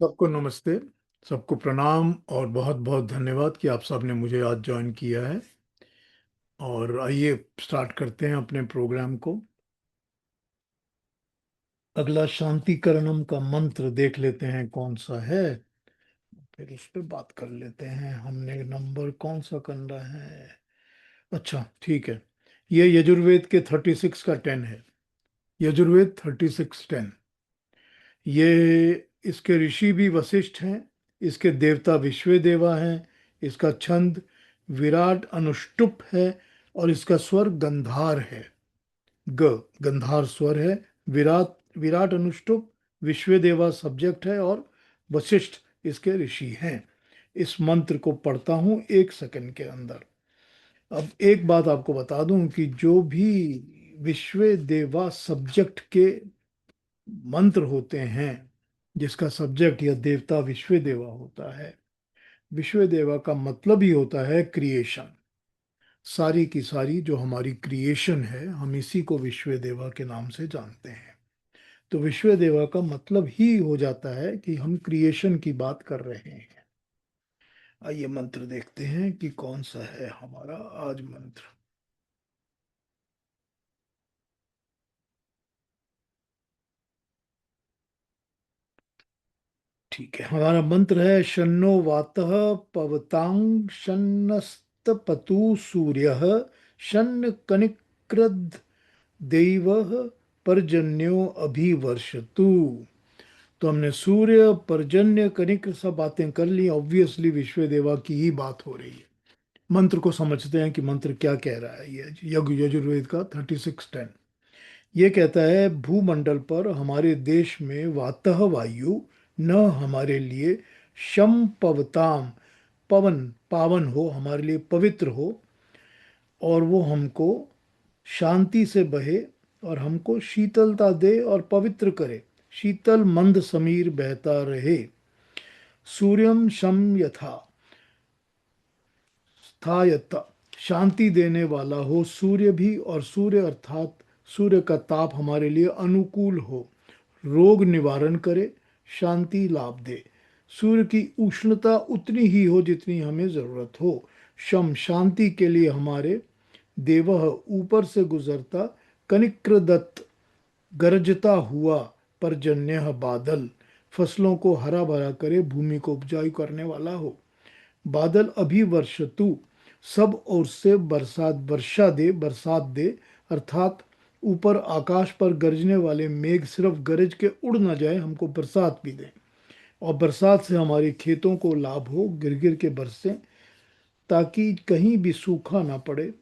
सबको नमस्ते। सबको प्रणाम और बहुत बहुत धन्यवाद कि आप सबने मुझे आज ज्वाइन किया है। और आइए स्टार्ट करते हैं अपने प्रोग्राम को। अगला शांतिकरणम का मंत्र देख लेते हैं कौन सा है, फिर उस पर बात कर लेते हैं। हमने नंबर कौन सा करना है? अच्छा ठीक है। ये यजुर्वेद के 36 का 10 है। यजुर्वेद 36:10। ये इसके ऋषि भी वशिष्ठ हैं। इसके देवता विश्वे देवा हैं। इसका छंद विराट अनुष्टुप है और इसका स्वर गंधार है। ग गंधार स्वर है। विराट विराट अनुष्टुप, विश्वे देवा सब्जेक्ट है और वशिष्ठ इसके ऋषि हैं। इस मंत्र को पढ़ता हूं 1 सेकंड के अंदर। अब एक बात आपको बता दूं कि जो भी विश्वे देवा सब्जेक्ट के मंत्र होते हैं, जिसका सब्जेक्ट या देवता विश्व देवा होता है, विश्व देवा का मतलब ही होता है क्रिएशन। सारी की सारी जो हमारी क्रिएशन है, हम इसी को विश्व देवा के नाम से जानते हैं। तो विश्व देवा का मतलब ही हो जाता है कि हम क्रिएशन की बात कर रहे हैं। आइए मंत्र देखते हैं कि कौन सा है हमारा आज मंत्र। ठीक है, हमारा मंत्र है शन्नो वातः पवतां शन्नस्तपतु सूर्यः शन्न कनिकृद् देवः पर्जन्यो अभिवर्षतु। तो हमने सूर्य पर्जन्य कनिक्र सब बातें कर ली। ऑब्वियसली विश्व देवा की ही बात हो रही है। मंत्र को समझते हैं कि मंत्र क्या कह रहा है। ये यजुर्वेद का 36:10 ये कहता है भूमंडल पर हमारे देश में वातः वायु न हमारे लिए शम पवताम पवन पावन हो, हमारे लिए पवित्र हो, और वो हमको शांति से बहे और हमको शीतलता दे और पवित्र करे। शीतल मंद समीर बहता रहे। सूर्यम शम यथा स्थायत, शांति देने वाला हो सूर्य भी, और सूर्य अर्थात सूर्य का ताप हमारे लिए अनुकूल हो, रोग निवारण करे, शांति लाभ दे। सूर्य की उष्णता उतनी ही हो जितनी हमें जरूरत हो। शम शांति के लिए हमारे, देवह ऊपर से गुजरता, कनिक्रदत्त गरजता हुआ, पर्जन्य बादल फसलों को हरा भरा करे, भूमि को उपजाऊ करने वाला हो। बादल अभिवर्षतु, सब ओर से बरसात वर्षा दे, बरसात दे, अर्थात ऊपर आकाश पर गरजने वाले मेघ सिर्फ गरज के उड़ ना जाए, हमको बरसात भी दे। और बरसात से हमारे खेतों को लाभ हो, गिर गिर के बरसे, ताकि कहीं भी सूखा ना पड़े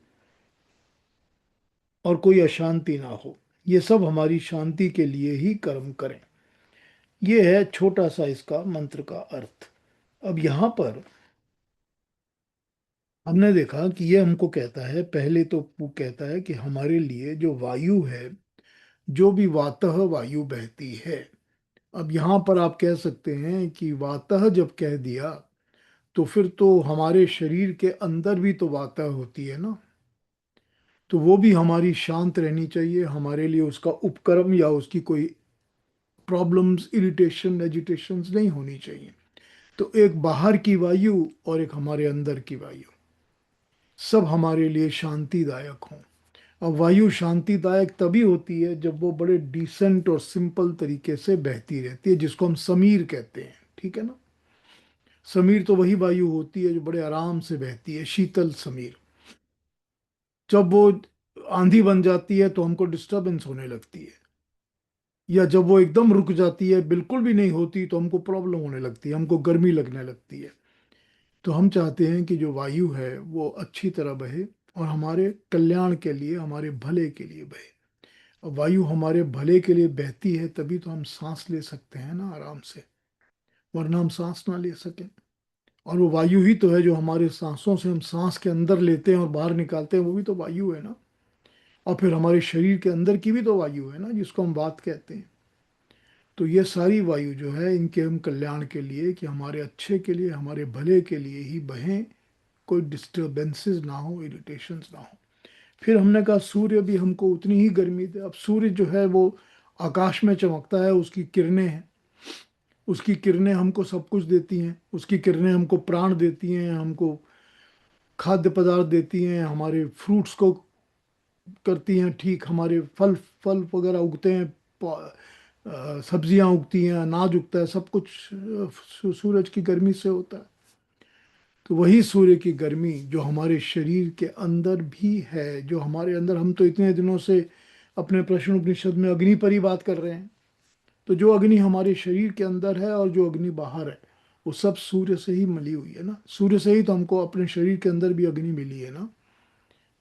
और कोई अशांति ना हो। ये सब हमारी शांति के लिए ही कर्म करें। ये है छोटा सा इसका मंत्र का अर्थ। अब यहाँ पर हमने देखा कि ये हमको कहता है, पहले तो वो कहता है कि हमारे लिए जो वायु है, जो भी वातः वायु बहती है। अब यहाँ पर आप कह सकते हैं कि वातः जब कह दिया तो फिर तो हमारे शरीर के अंदर भी तो वातः होती है ना। तो वो भी हमारी शांत रहनी चाहिए। हमारे लिए उसका उपक्रम या उसकी कोई प्रॉब्लम्स, इरिटेशन, एजिटेशंस नहीं होनी चाहिए। तो एक बाहर की वायु और एक हमारे अंदर की वायु, सब हमारे लिए शांतिदायक हों। अब वायु शांतिदायक तभी होती है जब वो बड़े डिसेंट और सिंपल तरीके से बहती रहती है, जिसको हम समीर कहते हैं। ठीक है ना। समीर तो वही वायु होती है जो बड़े आराम से बहती है, शीतल समीर। जब वो आंधी बन जाती है तो हमको डिस्टरबेंस होने लगती है, या जब वो एकदम रुक जाती है, बिल्कुल भी नहीं होती, तो हमको प्रॉब्लम होने लगती है, हमको गर्मी लगने लगती है। तो हम चाहते हैं कि जो वायु है वो अच्छी तरह बहे और हमारे कल्याण के लिए, हमारे भले के लिए बहे। अब वायु हमारे भले के लिए बहती है तभी तो हम सांस ले सकते हैं ना आराम से, वरना हम सांस ना ले सकें। और वो वायु ही तो है जो हमारे सांसों से हम सांस के अंदर लेते हैं और बाहर निकालते हैं, वो भी तो वायु है ना। और फिर हमारे शरीर के अंदर की भी तो वायु है ना, जिसको हम वात कहते हैं। तो ये सारी वायु जो है, इनके हम कल्याण के लिए, कि हमारे अच्छे के लिए, हमारे भले के लिए ही बहें। कोई डिस्टर्बेंसेस ना हो, इरिटेशंस ना हो। फिर हमने कहा सूर्य भी हमको उतनी ही गर्मी दे। अब सूर्य जो है वो आकाश में चमकता है, उसकी किरणें हैं। उसकी किरणें हमको सब कुछ देती हैं, उसकी किरणें हमको प्राण देती हैं, हमको खाद्य पदार्थ देती हैं, हमारे फ्रूट्स को करती हैं ठीक, हमारे फल फल वगैरह उगते हैं, सब्जियां उगती हैं, अनाज उगता है, सब कुछ सूरज की गर्मी से होता है। तो वही सूर्य की गर्मी जो हमारे शरीर के अंदर भी है, जो हमारे अंदर, हम तो इतने दिनों से अपने प्रश्न उपनिषद में अग्नि पर ही बात कर रहे हैं। तो जो अग्नि हमारे शरीर के अंदर है और जो अग्नि बाहर है, वो सब सूर्य से ही मिली हुई है ना। सूर्य से ही तो हमको अपने शरीर के अंदर भी अग्नि मिली है ना,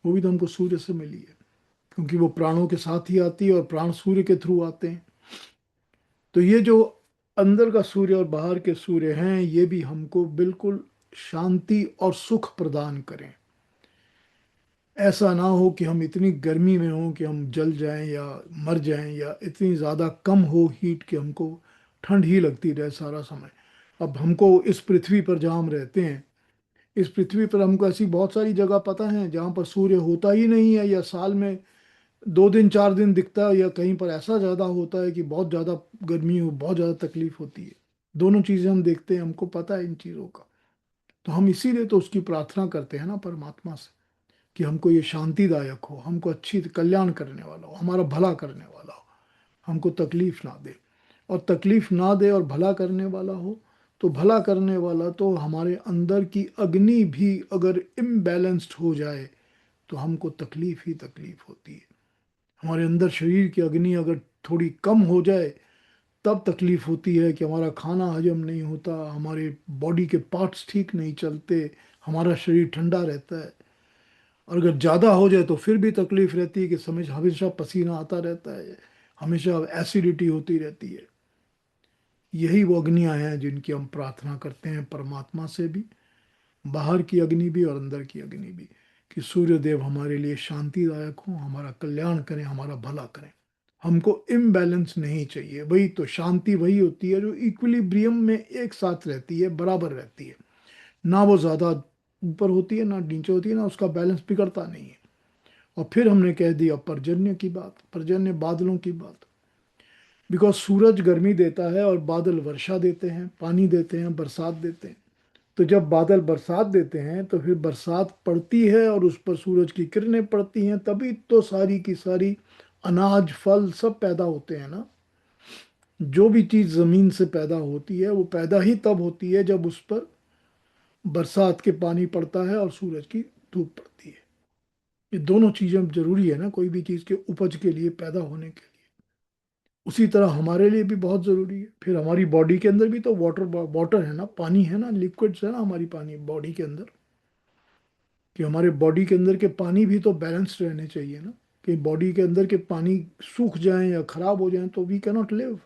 वो भी तो हमको सूर्य से मिली है, क्योंकि वो प्राणों के साथ ही आती है और प्राण सूर्य के थ्रू आते हैं। तो ये जो अंदर का सूर्य और बाहर के सूर्य हैं, ये भी हमको बिल्कुल शांति और सुख प्रदान करें। ऐसा ना हो कि हम इतनी गर्मी में हो कि हम जल जाएं या मर जाएं, या इतनी ज़्यादा कम हो हीट कि हमको ठंड ही लगती रहे सारा समय। अब हमको इस पृथ्वी पर जहाँ हम रहते हैं, इस पृथ्वी पर हमको ऐसी बहुत सारी जगह पता है जहाँ पर सूर्य होता ही नहीं है, या साल में 2 दिन 4 दिन दिखता है, या कहीं पर ऐसा ज़्यादा होता है कि बहुत ज़्यादा गर्मी हो, बहुत ज़्यादा तकलीफ होती है। दोनों चीज़ें हम देखते हैं, हमको पता है इन चीज़ों का। तो हम इसीलिए तो उसकी प्रार्थना करते हैं ना परमात्मा से, कि हमको ये शांतिदायक हो, हमको अच्छी कल्याण करने वाला हो, हमारा भला करने वाला हो, हमको तकलीफ ना दे। और तकलीफ ना दे और भला करने वाला हो, तो भला करने वाला तो हमारे अंदर की अग्नि भी अगर इम्बैलेंस्ड हो जाए तो हमको तकलीफ ही तकलीफ होती है। हमारे अंदर शरीर की अग्नि अगर थोड़ी कम हो जाए, तब तकलीफ होती है कि हमारा खाना हजम नहीं होता, हमारे बॉडी के पार्ट्स ठीक नहीं चलते, हमारा शरीर ठंडा रहता है। और अगर ज़्यादा हो जाए तो फिर भी तकलीफ रहती है कि समझ हमेशा पसीना आता रहता है, हमेशा एसिडिटी होती रहती है। यही वो अग्नियां हैं जिनकी हम प्रार्थना करते हैं परमात्मा से भी, बाहर की अग्नि भी और अंदर की अग्नि भी, कि सूर्य देव हमारे लिए शांतिदायक हो, हमारा कल्याण करें, हमारा भला करें। हमको इम्बैलेंस नहीं चाहिए। वही तो शांति वही होती है जो इक्विलिब्रियम में एक साथ रहती है, बराबर रहती है, ना वो ज़्यादा ऊपर होती है ना नीचे होती है, ना उसका बैलेंस बिगड़ता नहीं है। और फिर हमने कह दिया पर्जन्य की बात, पर्जन्य बादलों की बात। बिकॉज सूरज गर्मी देता है और बादल वर्षा देते हैं, पानी देते हैं, बरसात देते हैं। तो जब बादल बरसात देते हैं तो फिर बरसात पड़ती है और उस पर सूरज की किरणें पड़ती हैं, तभी तो सारी की सारी अनाज फल सब पैदा होते हैं ना। जो भी चीज़ ज़मीन से पैदा होती है वो पैदा ही तब होती है जब उस पर बरसात के पानी पड़ता है और सूरज की धूप पड़ती है। ये दोनों चीज़ें जरूरी है ना कोई भी चीज़ के उपज के लिए, पैदा होने के लिए। उसी तरह हमारे लिए भी बहुत ज़रूरी है। फिर हमारी बॉडी के अंदर भी तो वाटर वाटर है ना, पानी है ना, लिक्विड्स है ना हमारी पानी बॉडी के अंदर। कि हमारे बॉडी के अंदर के पानी भी तो बैलेंस्ड रहने चाहिए ना। कि बॉडी के अंदर के पानी सूख जाएं या खराब हो जाएं तो वी कैनॉट लिव,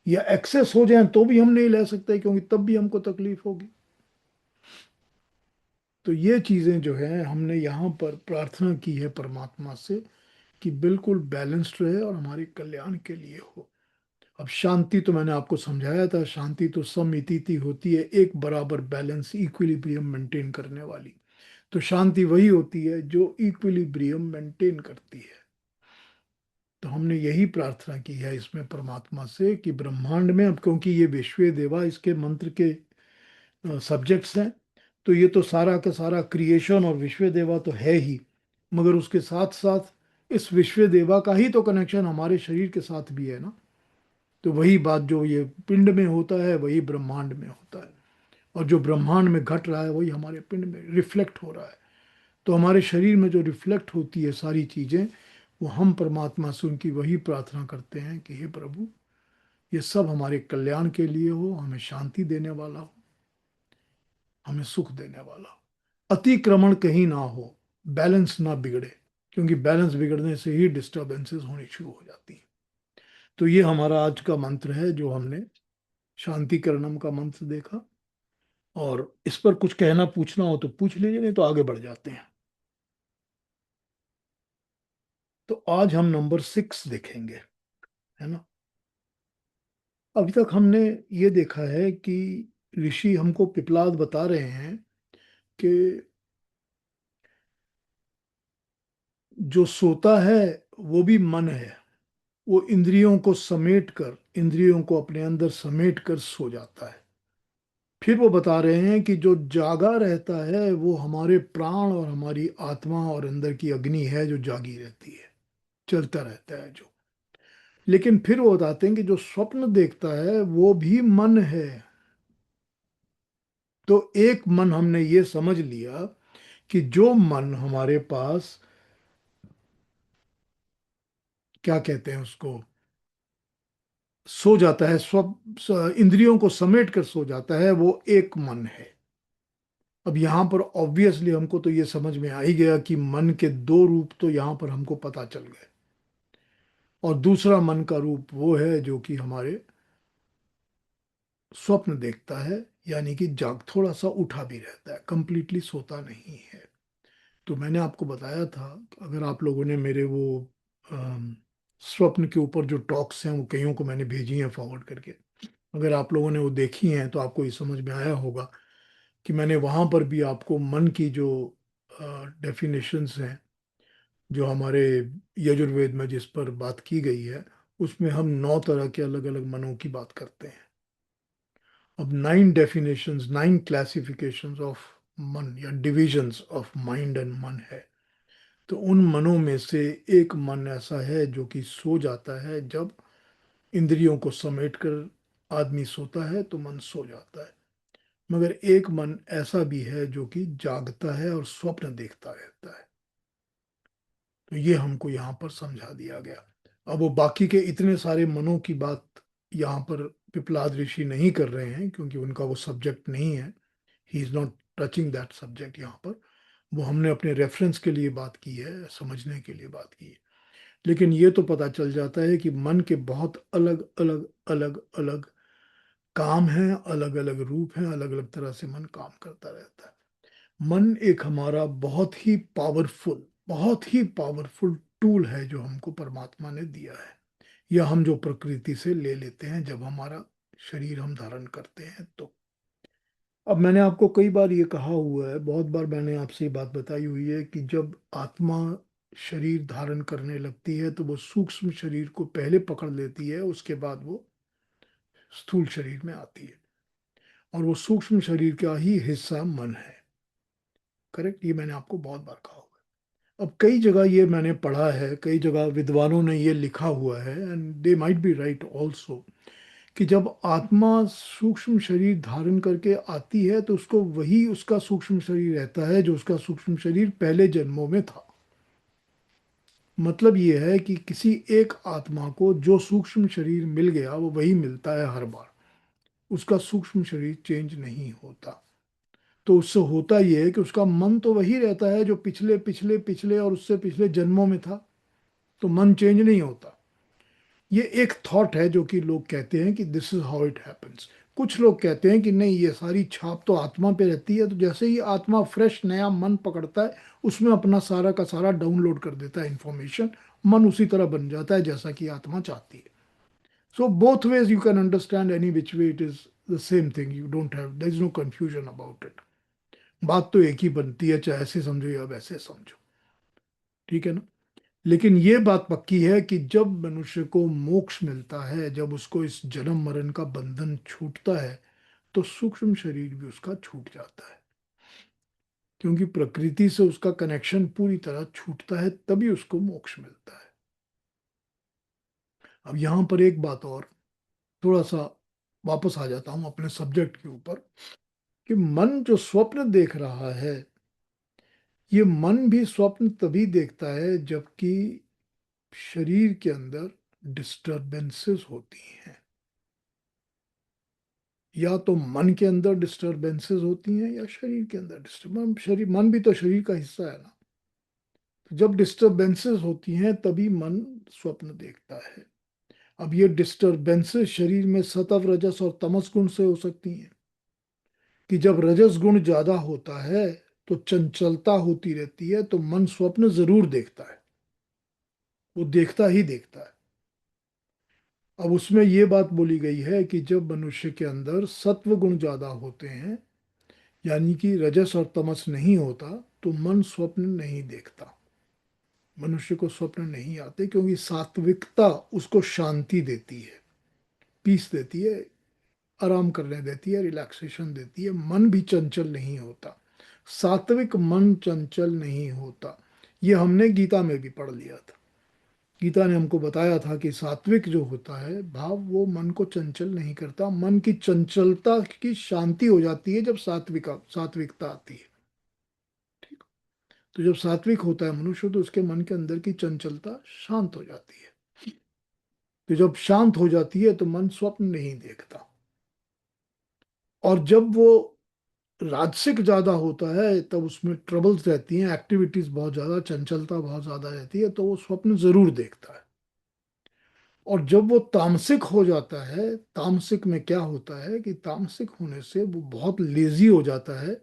या एक्सेस हो जाएं तो भी हम नहीं ले सकते, क्योंकि तब भी हमको तकलीफ होगी। तो ये चीज़ें जो है हमने यहाँ पर प्रार्थना की है परमात्मा से, कि बिल्कुल बैलेंस्ड रहे और हमारे कल्याण के लिए हो। अब शांति तो मैंने आपको समझाया था, शांति तो समइति होती है, एक बराबर बैलेंस इक्विलिब्रियम मेंटेन करने वाली। तो शांति वही होती है जो इक्विलिब्रियम मेंटेन करती है। तो हमने यही प्रार्थना की है इसमें परमात्मा से, कि ब्रह्मांड में, अब क्योंकि ये विश्वे देवा इसके मंत्र के सब्जेक्ट्स हैं, तो ये तो सारा का सारा क्रिएशन और विश्व देवा तो है ही, मगर उसके साथ साथ इस विश्व देवा का ही तो कनेक्शन हमारे शरीर के साथ भी है ना। तो वही बात जो ये पिंड में होता है वही ब्रह्मांड में होता है, और जो ब्रह्मांड में घट रहा है वही हमारे पिंड में रिफ्लेक्ट हो रहा है। तो हमारे शरीर में जो रिफ्लेक्ट होती है सारी चीज़ें, वो हम परमात्मा से उनकी वही प्रार्थना करते हैं कि हे प्रभु, ये सब हमारे कल्याण के लिए हो, हमें शांति देने वाला हो, हमें सुख देने वाला हो, अतिक्रमण कहीं ना हो, बैलेंस ना बिगड़े, क्योंकि बैलेंस बिगड़ने से ही डिस्टर्बेंसेस होनी शुरू हो जाती हैं। तो ये हमारा आज का मंत्र है जो हमने शांति करणम का मंत्र देखा। और इस पर कुछ कहना पूछना हो तो पूछ लीजिए, नहीं तो आगे बढ़ जाते हैं। तो आज हम नंबर 6 देखेंगे, है ना। अभी तक हमने ये देखा है कि ऋषि हमको पिपलाद बता रहे हैं कि जो सोता है वो भी मन है, वो इंद्रियों को अपने अंदर समेट कर सो जाता है। फिर वो बता रहे हैं कि जो जागा रहता है वो हमारे प्राण और हमारी आत्मा और अंदर की अग्नि है जो जागी रहती है, चलता रहता है जो। लेकिन फिर वो बताते हैं कि जो स्वप्न देखता है वो भी मन है। तो एक मन हमने ये समझ लिया कि जो मन हमारे पास, क्या कहते हैं उसको, सो जाता है, इंद्रियों को समेट कर सो जाता है, वो एक मन है। अब यहाँ पर ऑब्वियसली हमको तो ये समझ में आ ही गया कि मन के दो रूप तो यहाँ पर हमको पता चल गए। और दूसरा मन का रूप वो है जो कि हमारे स्वप्न देखता है, यानी कि जाग थोड़ा सा उठा भी रहता है, कंप्लीटली सोता नहीं है। तो मैंने आपको बताया था, अगर आप लोगों ने मेरे वो अम, स्वप्न के ऊपर जो टॉक्स हैं वो कईयों को मैंने भेजी हैं फॉरवर्ड करके, अगर आप लोगों ने वो देखी हैं तो आपको ये समझ में आया होगा कि मैंने वहाँ पर भी आपको मन की जो डेफिनेशंस हैं, जो हमारे यजुर्वेद में जिस पर बात की गई है, उसमें हम 9 तरह के अलग अलग मनों की बात करते हैं। अब 9 डेफिनेशंस, 9 क्लासिफिकेशंस ऑफ मन या डिविजन्स ऑफ माइंड एंड मन है। तो उन मनों में से एक मन ऐसा है जो कि सो जाता है, जब इंद्रियों को समेट कर आदमी सोता है तो मन सो जाता है। मगर एक मन ऐसा भी है जो कि जागता है और स्वप्न देखता रहता है। तो ये हमको यहाँ पर समझा दिया गया। अब वो बाकी के इतने सारे मनों की बात यहाँ पर पिपलाद ऋषि नहीं कर रहे हैं, क्योंकि उनका वो सब्जेक्ट नहीं है। He is not touching that subject यहाँ पर। वो हमने अपने रेफरेंस के लिए बात की है, समझने के लिए बात की है। लेकिन ये तो पता चल जाता है कि मन के बहुत अलग अलग अलग अलग काम हैं, अलग अलग रूप हैं, अलग अलग तरह से मन काम करता रहता है। मन एक हमारा बहुत ही पावरफुल टूल है जो हमको परमात्मा ने दिया है, या हम जो प्रकृति से ले लेते हैं जब हमारा शरीर हम धारण करते हैं तो। अब मैंने आपको कई बार ये कहा हुआ है, बहुत बार मैंने आपसे ये बात बताई हुई है कि जब आत्मा शरीर धारण करने लगती है तो वो सूक्ष्म शरीर को पहले पकड़ लेती है, उसके बाद वो स्थूल शरीर में आती है। और वो सूक्ष्म शरीर का ही हिस्सा मन है। करेक्ट, ये मैंने आपको बहुत बार कहा हुआ है। अब कई जगह ये मैंने पढ़ा है, कई जगह विद्वानों ने ये लिखा हुआ है, and they might be right also, कि जब आत्मा सूक्ष्म शरीर धारण करके आती है तो उसको वही उसका सूक्ष्म शरीर रहता है जो उसका सूक्ष्म शरीर पहले जन्मों में था। मतलब ये है कि किसी एक आत्मा को जो सूक्ष्म शरीर मिल गया वो वही मिलता है हर बार, उसका सूक्ष्म शरीर चेंज नहीं होता। तो उससे होता यह है कि उसका मन तो वही रहता है जो पिछले पिछले पिछले और उससे पिछले जन्मों में था। तो मन चेंज नहीं होता। ये एक थॉट है जो कि लोग कहते हैं कि this is how it happens. कुछ लोग कहते हैं कि नहीं, ये सारी छाप तो आत्मा पे रहती है, तो जैसे ही आत्मा फ्रेश नया मन पकड़ता है उसमें अपना सारा का सारा डाउनलोड कर देता है इंफॉर्मेशन, मन उसी तरह बन जाता है जैसा कि आत्मा चाहती है। So both ways you can understand, any which way it is the same thing, you don't have, there is no confusion about it. बात तो एक ही बनती है, चाहे ऐसे समझो या वैसे समझो। ठीक है ना। लेकिन ये बात पक्की है कि जब मनुष्य को मोक्ष मिलता है, जब उसको इस जन्म मरण का बंधन छूटता है, तो सूक्ष्म शरीर भी उसका छूट जाता है, क्योंकि प्रकृति से उसका कनेक्शन पूरी तरह छूटता है, तभी उसको मोक्ष मिलता है। अब यहां पर एक बात और, थोड़ा सा वापस आ जाता हूं अपने सब्जेक्ट के ऊपर, कि मन जो स्वप्न देख रहा है, ये मन भी स्वप्न तभी देखता है जबकि शरीर के अंदर डिस्टरबेंसेस होती हैं। या तो मन के अंदर डिस्टरबेंसेस होती हैं या शरीर के अंदर डिस्टर्ब, शरीर, मन भी तो शरीर का हिस्सा है ना। तो जब डिस्टरबेंसेस होती हैं तभी मन स्वप्न देखता है। अब ये डिस्टरबेंसेस शरीर में सत्व रजस और तमस गुण से हो सकती हैं, कि जब रजस गुण ज्यादा होता है तो चंचलता होती रहती है, तो मन स्वप्न जरूर देखता है, वो देखता ही देखता है। अब उसमें ये बात बोली गई है कि जब मनुष्य के अंदर सत्व गुण ज्यादा होते हैं, यानी कि रजस और तमस नहीं होता, तो मन स्वप्न नहीं देखता। मनुष्य को स्वप्न नहीं आते क्योंकि सात्विकता उसको शांति देती है, पीस देती है, आराम करने देती है, रिलैक्सेशन देती है। मन भी चंचल नहीं होता, सात्विक मन चंचल नहीं होता। ये हमने गीता में भी पढ़ लिया था। गीता ने हमको बताया था कि सात्विक जो होता है भाव, वो मन को चंचल नहीं करता। मन की चंचलता की शांति हो जाती है जब सात्विकता आती है। ठीक। तो जब सात्विक होता है मनुष्य तो उसके मन के अंदर की चंचलता शांत हो जाती है। तो जब शांत हो जाती है तो मन स्वप्न नहीं देखता। और जब वो राजसिक ज्यादा होता है तब उसमें ट्रबल्स रहती हैं, एक्टिविटीज बहुत ज्यादा, चंचलता बहुत ज्यादा रहती है, तो वो स्वप्न जरूर देखता है। और जब वो तामसिक हो जाता है, तामसिक में क्या होता है कि तामसिक होने से वो बहुत लेजी हो जाता है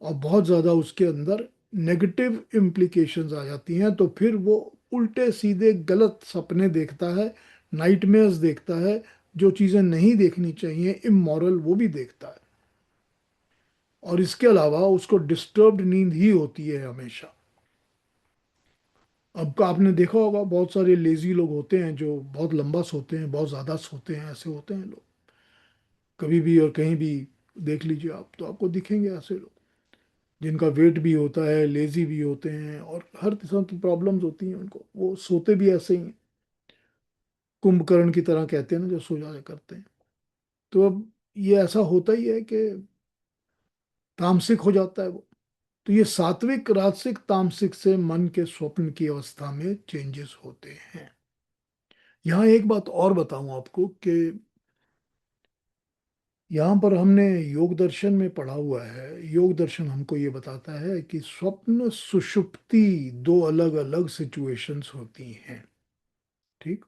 और बहुत ज्यादा उसके अंदर नेगेटिव इम्प्लीकेशंस आ जाती हैं। तो फिर वो उल्टे सीधे गलत सपने देखता है, नाइटमेयर्स देखता है, जो चीजें नहीं देखनी चाहिए, इमोरल, वो भी देखता है। और इसके अलावा उसको डिस्टर्ब्ड नींद ही होती है हमेशा। अब का आपने देखा होगा बहुत सारे लेजी लोग होते हैं जो बहुत लंबा सोते हैं, बहुत ज्यादा सोते हैं, ऐसे होते हैं लोग। कभी भी और कहीं भी देख लीजिए आप, तो आपको दिखेंगे ऐसे लोग जिनका वेट भी होता है, लेजी भी होते हैं और हर किस्म की प्रॉब्लम्स होती हैं उनको। वो सोते भी ऐसे ही हैं, कुंभकर्ण की तरह कहते हैं ना, जो सो जाया करते हैं। तो अब ये ऐसा होता ही है कि तामसिक हो जाता है वो। तो ये सात्विक, राजसिक, तामसिक से मन के स्वप्न की अवस्था में चेंजेस होते हैं। यहाँ एक बात और बताऊं आपको कि यहाँ पर हमने योग दर्शन में पढ़ा हुआ है। योग दर्शन हमको ये बताता है कि स्वप्न सुषुप्ति दो अलग अलग सिचुएशंस होती हैं। ठीक।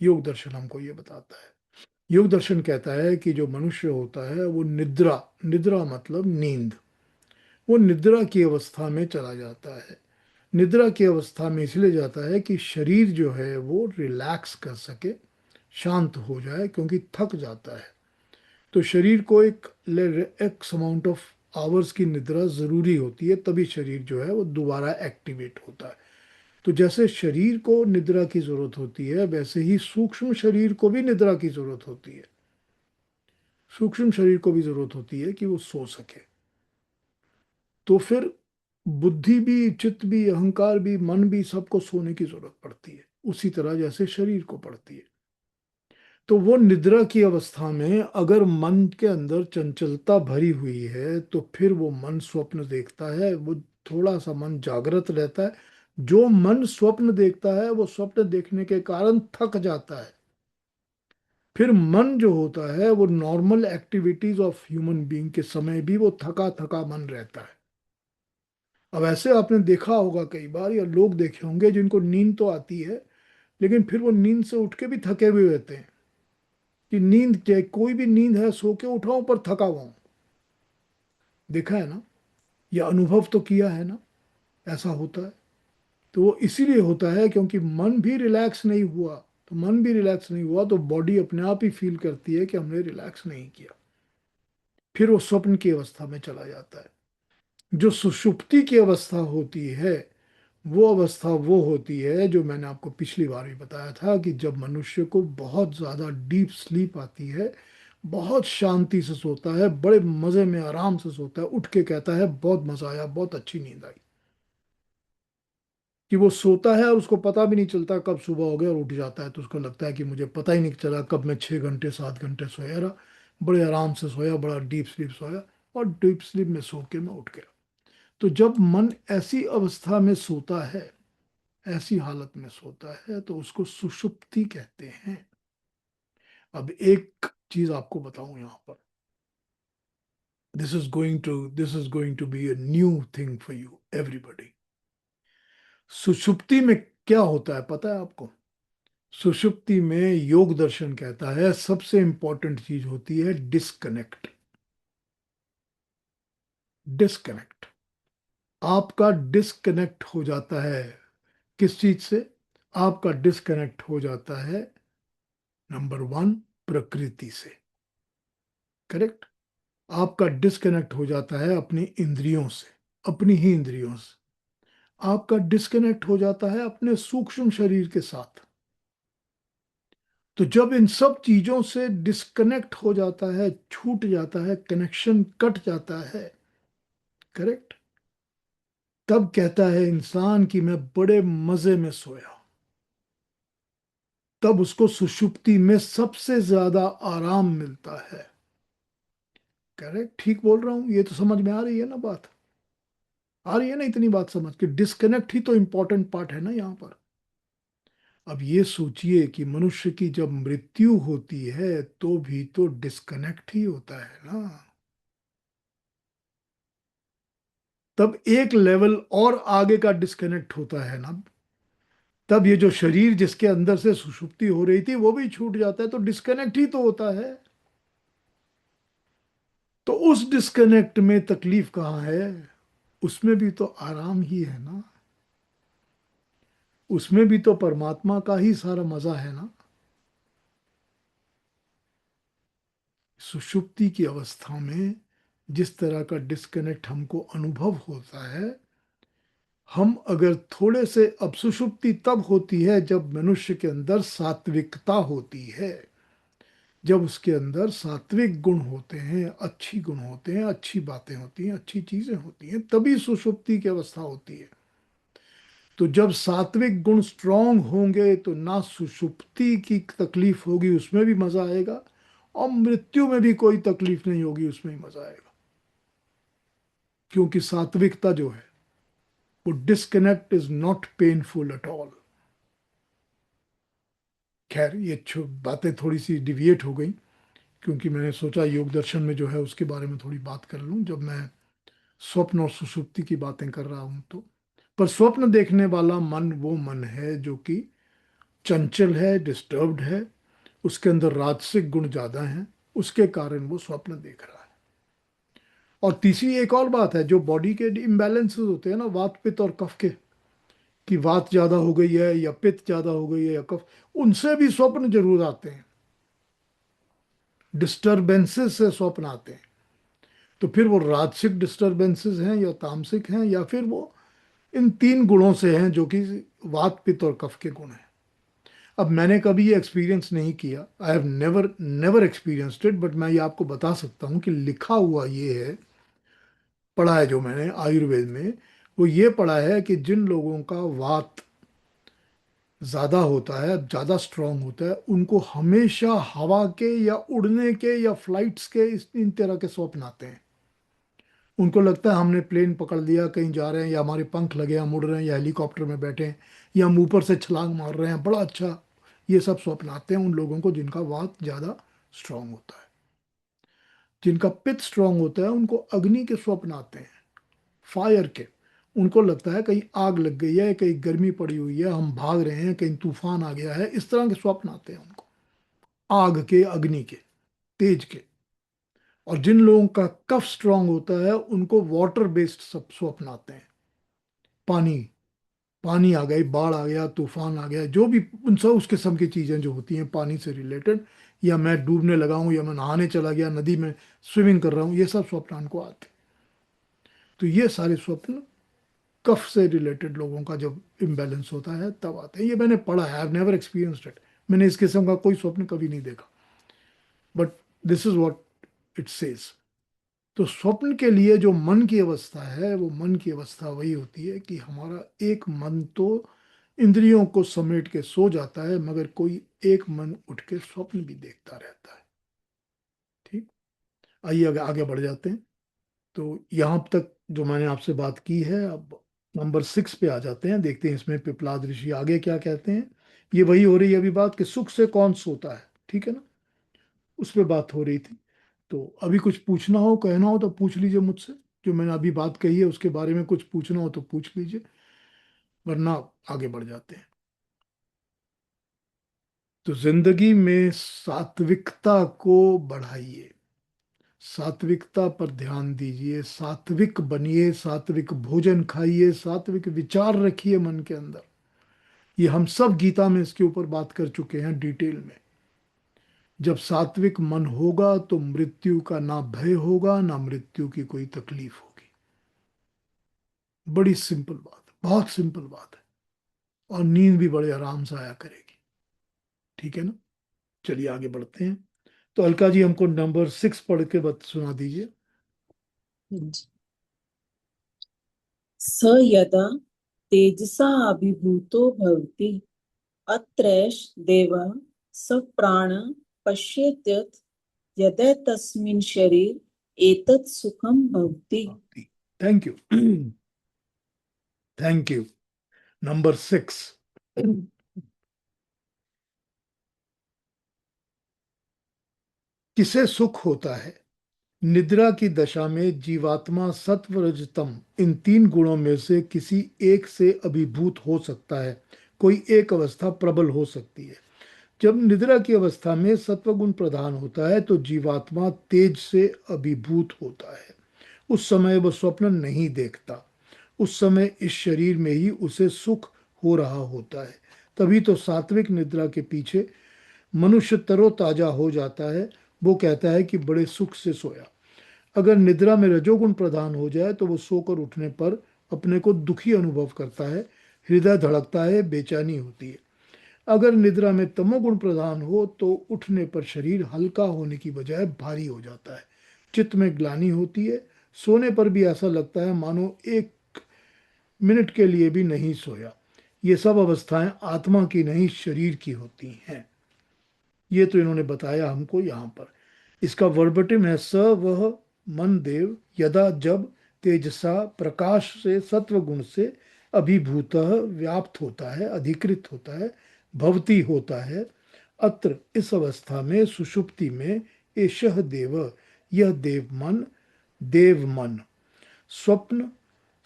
योग दर्शन हमको ये बताता है। योग दर्शन कहता है कि जो मनुष्य होता है वो निद्रा, निद्रा मतलब नींद, वो निद्रा की अवस्था में चला जाता है। निद्रा की अवस्था में इसलिए जाता है कि शरीर जो है वो रिलैक्स कर सके, शांत हो जाए, क्योंकि थक जाता है। तो शरीर को एक एक्स अमाउंट ऑफ आवर्स की निद्रा जरूरी होती है, तभी शरीर जो है वो दोबारा एक्टिवेट होता है। तो जैसे शरीर को निद्रा की जरूरत होती है, वैसे ही सूक्ष्म शरीर को भी निद्रा की जरूरत होती है। सूक्ष्म शरीर को भी जरूरत होती है कि वो सो सके। तो फिर बुद्धि भी, चित्त भी, अहंकार भी, मन भी, सबको सोने की जरूरत पड़ती है, उसी तरह जैसे शरीर को पड़ती है। तो वो निद्रा की अवस्था में अगर मन के अंदर चंचलता भरी हुई है तो फिर वो मन स्वप्न देखता है। वो थोड़ा सा मन जागृत रहता है। जो मन स्वप्न देखता है वो स्वप्न देखने के कारण थक जाता है। फिर मन जो होता है वो normal activities of human being के समय भी वो थका थका मन रहता है। अब ऐसे आपने देखा होगा कई बार, या लोग देखे होंगे जिनको नींद तो आती है लेकिन फिर वो नींद से उठ के भी थके हुए रहते हैं। कि नींद क्या, कोई भी नींद है, सो के उठा हूं पर थका हुआ हूं। देखा है ना, या अनुभव तो किया है ना, ऐसा होता है। तो वो इसीलिए होता है क्योंकि मन भी रिलैक्स नहीं हुआ। तो मन भी रिलैक्स नहीं हुआ तो बॉडी अपने आप ही फील करती है कि हमने रिलैक्स नहीं किया। फिर वो स्वप्न की अवस्था में चला जाता है। जो सुषुप्ति की अवस्था होती है, वो अवस्था वो होती है जो मैंने आपको पिछली बार भी बताया था कि जब मनुष्य को बहुत ज्यादा डीप स्लीप आती है, बहुत शांति से सोता है, बड़े मजे में आराम से सोता है, उठ के कहता है बहुत मजा आया, बहुत अच्छी नींद आई। कि वो सोता है और उसको पता भी नहीं चलता कब सुबह हो गया, और उठ जाता है तो उसको लगता है कि मुझे पता ही नहीं चला कब मैं 6 घंटे 7 घंटे सोया रहा। बड़े आराम से सोया, बड़ा डीप स्लीप सोया, और डीप स्लीप में सो के मैं उठ गया। तो जब मन ऐसी अवस्था में सोता है, ऐसी हालत में सोता है, तो उसको सुषुप्ति कहते हैं। अब एक चीज आपको बताऊं यहां पर, this is going to be a new thing for you everybody. सुषुप्ति में क्या होता है पता है आपको? सुषुप्ति में योग दर्शन कहता है सबसे इंपॉर्टेंट चीज होती है डिस्कनेक्ट। डिस्कनेक्ट, आपका डिस्कनेक्ट हो जाता है। किस चीज से? आपका डिस्कनेक्ट हो जाता है, नंबर वन, प्रकृति से। करेक्ट। आपका डिस्कनेक्ट हो जाता है अपनी इंद्रियों से, अपनी ही इंद्रियों से। आपका डिस्कनेक्ट हो जाता है अपने सूक्ष्म शरीर के साथ। तो जब इन सब चीजों से डिस्कनेक्ट हो जाता है, छूट जाता है, कनेक्शन कट जाता है, करेक्ट, तब कहता है इंसान कि मैं बड़े मजे में सोया। तब उसको सुषुप्ति में सबसे ज्यादा आराम मिलता है। करेक्ट, ठीक बोल रहा हूं? ये तो समझ में आ रही है ना बात? आ रही है ना इतनी बात समझ के? डिस्कनेक्ट ही तो इंपॉर्टेंट पार्ट है ना यहाँ पर। अब ये सोचिए कि मनुष्य की जब मृत्यु होती है तो भी तो डिस्कनेक्ट ही होता है ना। तब एक लेवल और आगे का डिस्कनेक्ट होता है ना। तब ये जो शरीर जिसके अंदर से सुषुप्ति हो रही थी वो भी छूट जाता है, तो डिस्कनेक्ट ही तो होता है। तो उस डिस्कनेक्ट में तकलीफ कहाँ है? उसमें भी तो आराम ही है ना। उसमें भी तो परमात्मा का ही सारा मजा है ना। सुषुप्ति की अवस्था में जिस तरह का डिस्कनेक्ट हमको अनुभव होता है, हम अगर थोड़े से, अब सुषुप्ति तब होती है जब मनुष्य के अंदर सात्विकता होती है, जब उसके अंदर सात्विक गुण होते हैं, अच्छी गुण होते हैं, अच्छी बातें होती हैं, अच्छी चीजें होती हैं, तभी सुषुप्ति की अवस्था होती है। तो जब सात्विक गुण स्ट्रांग होंगे तो ना सुषुप्ति की तकलीफ होगी, उसमें भी मजा आएगा, और मृत्यु में भी कोई तकलीफ नहीं होगी, उसमें ही मजा आएगा। क्योंकि सात्विकता जो है वो disconnect is not painful at all. खैर, ये बातें थोड़ी सी डिविएट हो गई, क्योंकि मैंने सोचा योग दर्शन में जो है उसके बारे में थोड़ी बात कर लूं, जब मैं स्वप्न और सुषुप्ति की बातें कर रहा हूं तो। पर स्वप्न देखने वाला मन वो मन है जो कि चंचल है, डिस्टर्ब्ड है, उसके अंदर राजसिक गुण ज्यादा हैं, उसके कारण वो स्वप्न देख रहा है। और तीसरी एक और बात है, जो बॉडी के इम्बैलेंसेस होते हैं ना, वात पित्त और कफ के, कि वात ज्यादा हो गई है या पित्त ज्यादा हो गई है या कफ, उनसे भी स्वप्न जरूर आते हैं। डिस्टरबेंसेस से स्वप्न आते हैं। तो फिर वो राजसिक डिस्टरबेंसेस हैं या तामसिक हैं, या फिर वो इन तीन गुणों से हैं जो कि वात पित्त और कफ के गुण हैं। अब मैंने कभी ये एक्सपीरियंस नहीं किया, I have never never experienced it, but मैं ये आपको बता सकता हूँ कि लिखा हुआ ये है, पढ़ा है जो मैंने आयुर्वेद में, वो ये पढ़ा है कि जिन लोगों का वात ज्यादा होता है, ज्यादा स्ट्रांग होता है, उनको हमेशा हवा के या उड़ने के या फ्लाइट्स के इन तरह के स्वप्न आते हैं। उनको लगता है हमने प्लेन पकड़ लिया, कहीं जा रहे हैं, या हमारे पंख लगे, हम उड़ रहे हैं, या हेलीकॉप्टर में बैठे हैं, या हम ऊपर से छलांग मार रहे हैं, बड़ा अच्छा। ये सब स्वप्न आते हैं उन लोगों को जिनका वात ज्यादा स्ट्रांग होता है। जिनका पित्त स्ट्रांग होता है उनको अग्नि के स्वप्न आते हैं, फायर के। उनको लगता है कहीं आग लग गई है, कहीं गर्मी पड़ी हुई है, हम भाग रहे हैं, कहीं तूफान आ गया है, इस तरह के स्वप्न आते हैं उनको, आग के, अग्नि के, तेज के। और जिन लोगों का कफ स्ट्रांग होता है उनको वाटर बेस्ड सब स्वप्न आते हैं। पानी, पानी आ गई, बाढ़ आ गया, तूफान आ गया, जो भी उन सब उस किस्म की चीजें जो होती हैं पानी से रिलेटेड, या मैं डूबने लगा हूं, या मैं नहाने चला गया नदी में, स्विमिंग कर रहा हूं, ये सब स्वप्न उनको आते हैं। तो ये सारे स्वप्न कफ से रिलेटेड लोगों का जब इम्बैलेंस होता है तब आते हैं। ये मैंने पढ़ा है, I have never experienced it. मैंने इस किस्म का कोई स्वप्न कभी नहीं देखा, but this is what it says. तो स्वप्न के लिए जो मन की अवस्था है, वो मन की अवस्था वही होती है कि हमारा एक मन तो इंद्रियों को समेट के सो जाता है, मगर कोई एक मन उठ के स्वप्न भी देखता रहता है। ठीक, आइए आगे आगे बढ़ जाते हैं। तो यहाँ तक जो मैंने आपसे बात की है, अब नंबर 6 पे आ जाते हैं, देखते हैं इसमें पिपलाद ऋषि आगे क्या कहते हैं। ये वही हो रही है अभी बात कि सुख से कौन सोता है, ठीक है ना, उस पे बात हो रही थी। तो अभी कुछ पूछना हो, कहना हो तो पूछ लीजिए मुझसे। जो मैंने अभी बात कही है उसके बारे में कुछ पूछना हो तो पूछ लीजिए, वरना आगे बढ़ जाते हैं। तो जिंदगी में सात्विकता को बढ़ाइए, सात्विकता पर ध्यान दीजिए, सात्विक बनिए, सात्विक भोजन खाइए, सात्विक विचार रखिए मन के अंदर। ये हम सब गीता में इसके ऊपर बात कर चुके हैं डिटेल में। जब सात्विक मन होगा तो मृत्यु का ना भय होगा, ना मृत्यु की कोई तकलीफ होगी। बड़ी सिंपल बात, बहुत सिंपल बात है, और नींद भी बड़े आराम से आया करेगी। ठीक है ना? चलिए आगे बढ़ते हैं। तो अलका जी हमको नंबर 6 पढ़ के बत सुना दीजिए। स यदा तेजसा अभिभूतो भवति अत्रैष देवः स प्राण पश्येत्यथ यदैतस्मिन् शरीर एतत् सुखं भवति। Thank you. Thank you. Number 6, किसे सुख होता है? निद्रा की दशा में जीवात्मा सत्व रजतम इन तीन गुणों में से किसी एक से अभिभूत हो सकता है। कोई एक अवस्था प्रबल हो सकती है। जब निद्रा की अवस्था में सत्वगुण प्रधान होता है तो जीवात्मा तेज से अभिभूत होता है। उस समय वह स्वप्न नहीं देखता। उस समय इस शरीर में ही उसे सुख हो रहा होता है। तभी तो सात्विक निद्रा के पीछे मनुष्य तरोताजा हो जाता है। वो कहता है कि बड़े सुख से सोया। अगर निद्रा में रजोगुण प्रधान हो जाए तो वो सोकर उठने पर अपने को दुखी अनुभव करता है। हृदय धड़कता है, बेचैनी होती है। अगर निद्रा में तमोगुण प्रधान हो तो उठने पर शरीर हल्का होने की बजाय भारी हो जाता है। चित्त में ग्लानि होती है। सोने पर भी ऐसा लगता है मानो एक मिनट के लिए भी नहीं सोया। ये सब अवस्थाएं आत्मा की नहीं, शरीर की होती हैं। ये तो इन्होंने बताया हमको यहाँ पर। इसका वर्बटिम है, स वह मन देव यदा जब तेजसा प्रकाश से सत्व गुण से अभिभूत व्याप्त होता है, अधिकृत होता है, भवती होता है। अत्र इस अवस्था में सुषुप्ति में एषः देव, यह देव मन स्वप्न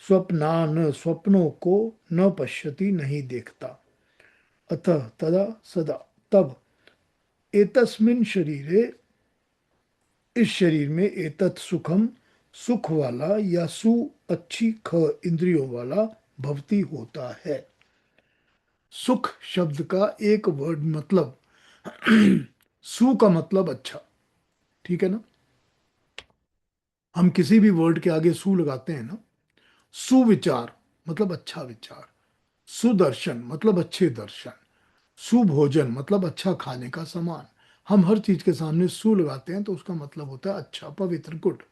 स्वप्नान स्वप्नों को न पश्यति नहीं देखता। अतः तदा सदा तब एतस्मिन् शरीरे इस शरीर में एतत् सुखम सुख वाला या सु अच्छी ख इंद्रियों वाला भवती होता है। सुख शब्द का एक वर्ड मतलब सु का मतलब अच्छा। ठीक है ना? हम किसी भी वर्ड के आगे सु लगाते हैं ना। सुविचार मतलब अच्छा विचार, सुदर्शन मतलब अच्छे दर्शन, सुभोजन मतलब अच्छा खाने का सामान। हम हर चीज के सामने सु लगाते हैं तो उसका मतलब होता है अच्छा, पवित्र, गुड।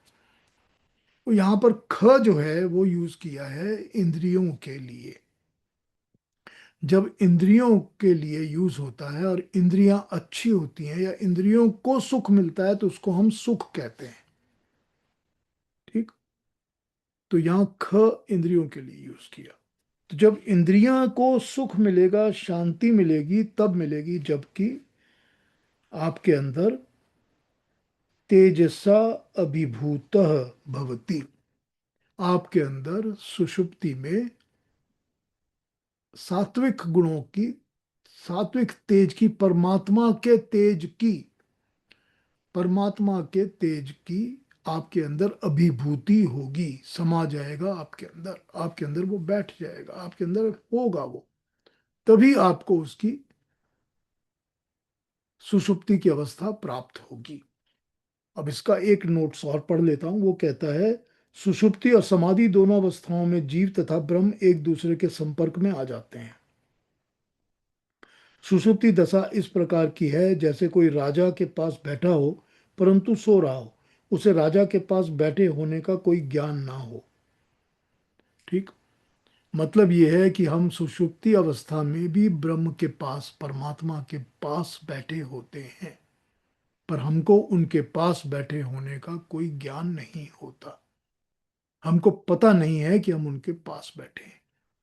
तो यहाँ पर ख जो है वो यूज किया है इंद्रियों के लिए। जब इंद्रियों के लिए यूज होता है और इंद्रियां अच्छी होती हैं या इंद्रियों को सुख मिलता है तो उसको हम सुख कहते हैं। ठीक। तो यहाँ ख इंद्रियों के लिए यूज किया। तो जब इंद्रियां को सुख मिलेगा, शांति मिलेगी, तब मिलेगी जबकि आपके अंदर तेजसा अभिभूत भवती, आपके अंदर सुषुप्ति में सात्विक गुणों की, सात्विक तेज की, परमात्मा के तेज की आपके अंदर अभिभूति होगी। समा जाएगा आपके अंदर वो बैठ जाएगा, आपके अंदर होगा वो। तभी आपको उसकी सुषुप्ति की अवस्था प्राप्त होगी। अब इसका एक नोट्स और पढ़ लेता हूं। वो कहता है, सुषुप्ति और समाधि दोनों अवस्थाओं में जीव तथा ब्रह्म एक दूसरे के संपर्क में आ जाते हैं। सुषुप्ति दशा इस प्रकार की है जैसे कोई राजा के पास बैठा हो परंतु सो रहा हो, उसे राजा के पास बैठे होने का कोई ज्ञान ना हो। ठीक। मतलब यह है कि हम सुषुप्ति अवस्था में भी ब्रह्म के पास, परमात्मा के पास बैठे होते हैं, पर हमको उनके पास बैठे होने का कोई ज्ञान नहीं होता। हमको पता नहीं है कि हम उनके पास बैठे हैं।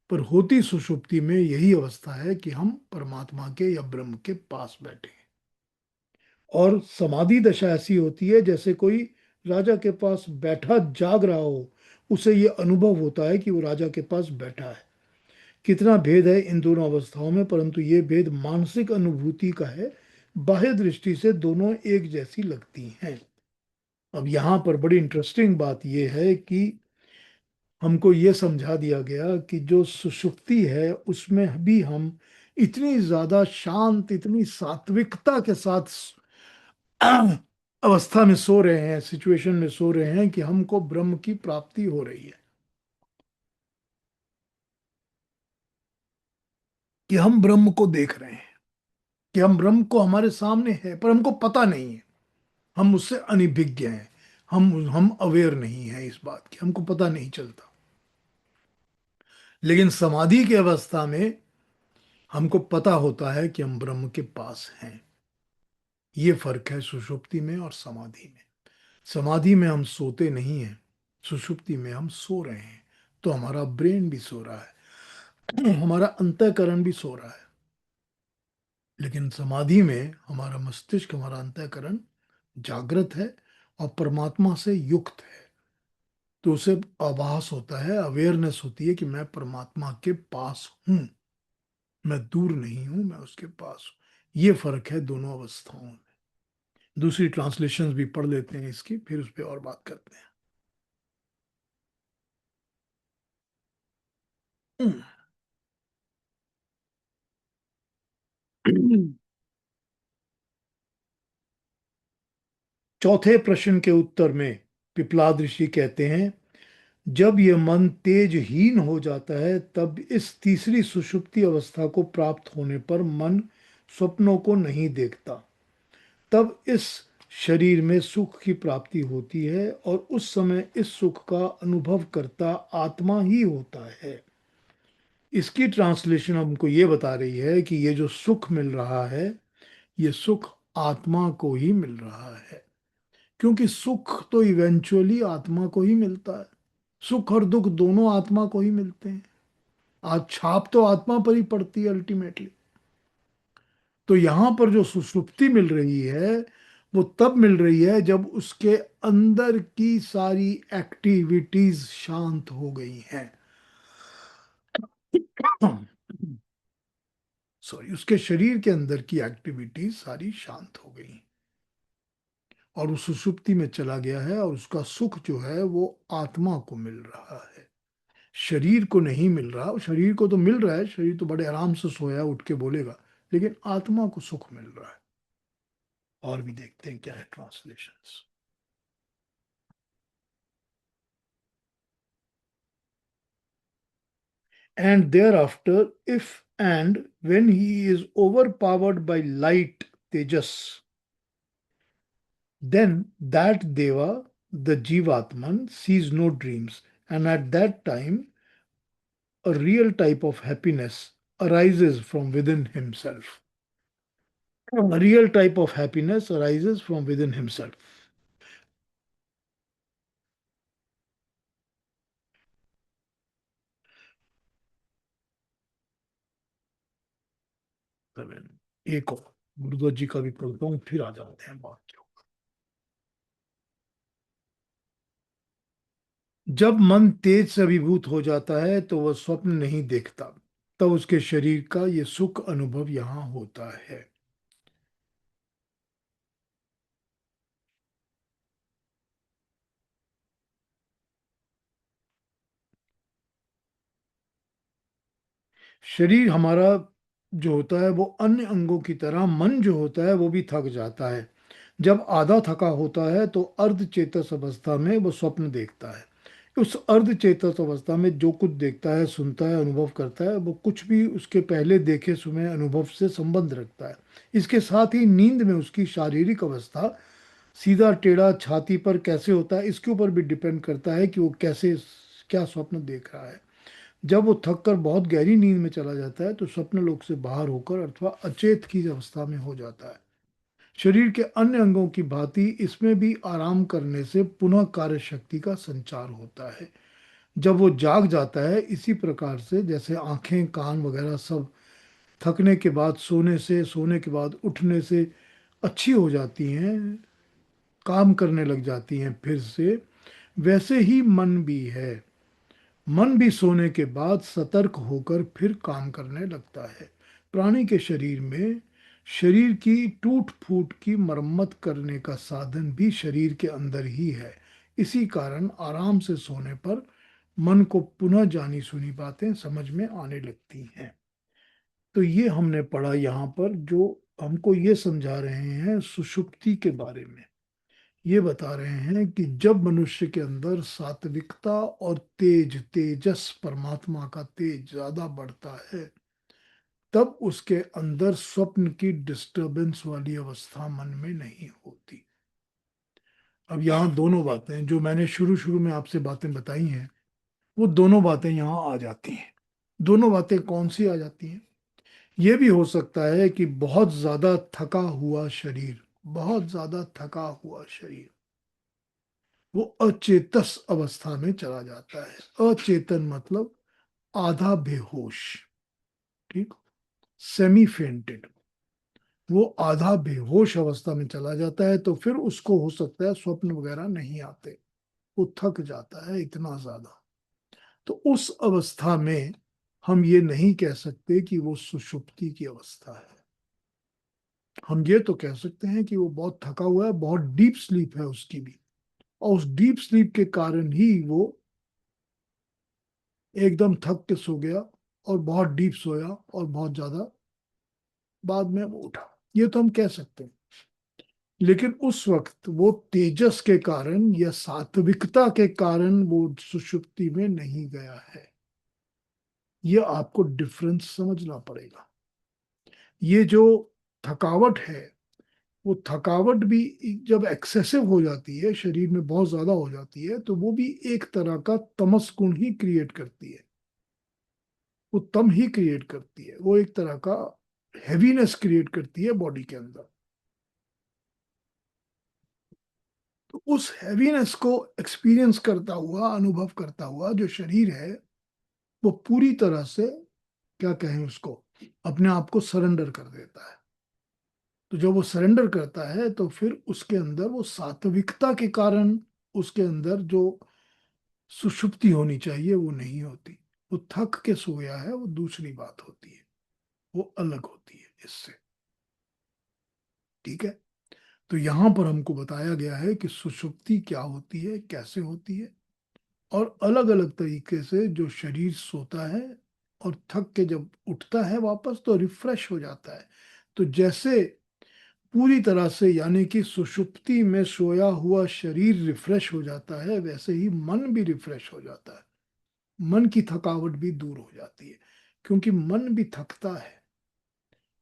पर होती सुषुप्ति में यही अवस्था है कि हम परमात्मा के या ब्रह्म के पास बैठे हैं। और समाधि दशा ऐसी होती है जैसे कोई राजा के पास बैठा जाग रहा हो, उसे ये अनुभव होता है कि वो राजा के पास बैठा है। कितना भेद है इन दोनों अवस्थाओं में, परंतु ये भेद मानसिक अनुभूति का है। बाह्य दृष्टि से दोनों एक जैसी लगती हैं। अब यहाँ पर बड़ी इंटरेस्टिंग बात यह है कि हमको ये समझा दिया गया कि जो सुषुप्ति है उसमें भी हम इतनी ज्यादा शांत, इतनी सात्विकता के साथ अवस्था में सो रहे हैं, सिचुएशन में सो रहे हैं कि हमको ब्रह्म की प्राप्ति हो रही है। कि हम ब्रह्म को देख रहे हैं, कि हम ब्रह्म को हमारे सामने है, पर हमको पता नहीं है, हम उससे अनभिज्ञ हैं, हम अवेयर नहीं है इस बात की, हमको पता नहीं चलता। लेकिन समाधि की अवस्था में हमको पता होता है कि हम ब्रह्म के पास हैं। ये फर्क है सुषुप्ति में और समाधि में। समाधि में हम सोते नहीं हैं, सुषुप्ति में हम सो रहे हैं। तो हमारा ब्रेन भी सो रहा है, हमारा अंतःकरण भी सो रहा है। लेकिन समाधि में हमारा मस्तिष्क, हमारा अंतःकरण जागृत है और परमात्मा से युक्त है। तो उसे आभास होता है, अवेयरनेस होती है कि मैं परमात्मा के पास हूं, मैं दूर नहीं हूं, मैं उसके पास हूं। ये फर्क है दोनों अवस्थाओं में। दूसरी ट्रांसलेशंस भी पढ़ लेते हैं इसकी, फिर उस पर और बात करते हैं। चौथे प्रश्न के उत्तर में पिपलाद ऋषि कहते हैं, जब यह मन तेजहीन हो जाता है तब इस तीसरी सुषुप्ति अवस्था को प्राप्त होने पर मन स्वप्नों को नहीं देखता। तब इस शरीर में सुख की प्राप्ति होती है और उस समय इस सुख का अनुभव करता आत्मा ही होता है। इसकी ट्रांसलेशन हमको ये बता रही है कि ये जो सुख मिल रहा है, ये सुख आत्मा को ही मिल रहा है, क्योंकि सुख तो इवेंचुअली आत्मा को ही मिलता है। सुख और दुख दोनों आत्मा को ही मिलते हैं। आज छाप तो आत्मा पर ही पड़ती है अल्टीमेटली। तो यहां पर जो सुषुप्ति मिल रही है, वो तब मिल रही है जब उसके अंदर की सारी एक्टिविटीज शांत हो गई हैं। सॉरी, उसके शरीर के अंदर की एक्टिविटीज सारी शांत हो गई और वो सुषुप्ति में चला गया है, और उसका सुख जो है वो आत्मा को मिल रहा है, शरीर को नहीं मिल रहा। शरीर को तो मिल रहा है, शरीर तो बड़े आराम से सोया उठ के बोलेगा, लेकिन आत्मा को सुख मिल रहा है। और भी देखते हैं क्या है translations. And thereafter, if and when he is overpowered by light tejas, then that deva, the jivatman, sees no dreams, and at that time a real type of happiness arises from within himself. A real type of happiness arises from within himself. एक और गुरुदत्त जी का भी पढ़ता हूँ, फिर आ जाते हैं बात के ऊपर। जब मन तेज से अभिभूत हो जाता है तो वह स्वप्न नहीं देखता, तब उसके शरीर का ये सुख अनुभव यहाँ होता है। शरीर हमारा जो होता है वो अन्य अंगों की तरह, मन जो होता है वो भी थक जाता है। जब आधा थका होता है तो अर्ध चेतस अवस्था में वो स्वप्न देखता है। उस अर्ध चेतस अवस्था में जो कुछ देखता है, सुनता है, अनुभव करता है, वो कुछ भी उसके पहले देखे सुने अनुभव से संबंध रखता है। इसके साथ ही नींद में उसकी शारीरिक अवस्था सीधा टेढ़ा छाती पर कैसे होता है, इसके ऊपर भी डिपेंड करता है कि वो कैसे, क्या स्वप्न देख रहा है। जब वो थक कर बहुत गहरी नींद में चला जाता है तो स्वप्न लोक से बाहर होकर अथवा अचेत की अवस्था में हो जाता है। शरीर के अन्य अंगों की भांति इसमें भी आराम करने से पुनः कार्य शक्ति का संचार होता है। जब वो जाग जाता है, इसी प्रकार से जैसे आंखें, कान वगैरह सब थकने के बाद, सोने से, सोने के बाद उठने से अच्छी हो जाती हैं, काम करने लग जाती हैं फिर से, वैसे ही मन भी है। मन भी सोने के बाद सतर्क होकर फिर काम करने लगता है। प्राणी के शरीर में शरीर की टूट फूट की मरम्मत करने का साधन भी शरीर के अंदर ही है। इसी कारण आराम से सोने पर मन को पुनः जानी सुनी बातें समझ में आने लगती हैं। तो ये हमने पढ़ा यहाँ पर, जो हमको ये समझा रहे हैं सुषुप्ति के बारे में। ये बता रहे हैं कि जब मनुष्य के अंदर सात्विकता और तेजस, परमात्मा का तेज ज्यादा बढ़ता है, तब उसके अंदर स्वप्न की डिस्टरबेंस वाली अवस्था मन में नहीं होती। अब यहाँ दोनों बातें जो मैंने शुरू शुरू में आपसे बातें बताई हैं, वो दोनों बातें यहाँ आ जाती हैं। दोनों बातें कौन सी आ जाती हैं? ये भी हो सकता है कि बहुत ज्यादा थका हुआ शरीर, बहुत ज्यादा थका हुआ शरीर, वो अचेतस अवस्था में चला जाता है। अचेतन मतलब आधा बेहोश, ठीक, सेमी फेंटेड। वो आधा बेहोश अवस्था में चला जाता है, तो फिर उसको हो सकता है स्वप्न वगैरह नहीं आते, वो थक जाता है इतना ज्यादा। तो उस अवस्था में हम ये नहीं कह सकते कि वो सुषुप्ति की अवस्था है। हम ये तो कह सकते हैं कि वो बहुत थका हुआ है, बहुत डीप स्लीप है उसकी भी, और उस डीप स्लीप के कारण ही वो एकदम थक के सो गया, और बहुत डीप सोया, और बहुत ज्यादा बाद में वो उठा। ये तो हम कह सकते हैं। लेकिन उस वक्त वो तेजस के कारण या सात्विकता के कारण वो सुषुप्ति में नहीं गया है। ये आपको डिफरेंस समझना पड़ेगा। ये जो थकावट है, वो थकावट भी जब एक्सेसिव हो जाती है, शरीर में बहुत ज्यादा हो जाती है, तो वो भी एक तरह का तमस गुण ही क्रिएट करती है। वो तम ही क्रिएट करती है, वो एक तरह का हैवीनेस क्रिएट करती है बॉडी के अंदर। तो उस हैवीनेस को एक्सपीरियंस करता हुआ, अनुभव करता हुआ जो शरीर है, वो पूरी तरह से, क्या कहें उसको, अपने आप को सरेंडर कर देता है। तो जब वो सरेंडर करता है, तो फिर उसके अंदर वो सात्विकता के कारण उसके अंदर जो सुषुप्ति होनी चाहिए वो नहीं होती। वो थक के सोया है, वो दूसरी बात होती है, वो अलग होती है इससे। ठीक है। तो यहां पर हमको बताया गया है कि सुषुप्ति क्या होती है, कैसे होती है, और अलग अलग तरीके से जो शरीर सोता है और थक के जब उठता है वापस, तो रिफ्रेश हो जाता है। तो जैसे पूरी तरह से, यानी कि सुषुप्ति में सोया हुआ शरीर रिफ्रेश हो जाता है, वैसे ही मन भी रिफ्रेश हो जाता है। मन की थकावट भी दूर हो जाती है, क्योंकि मन भी थकता है।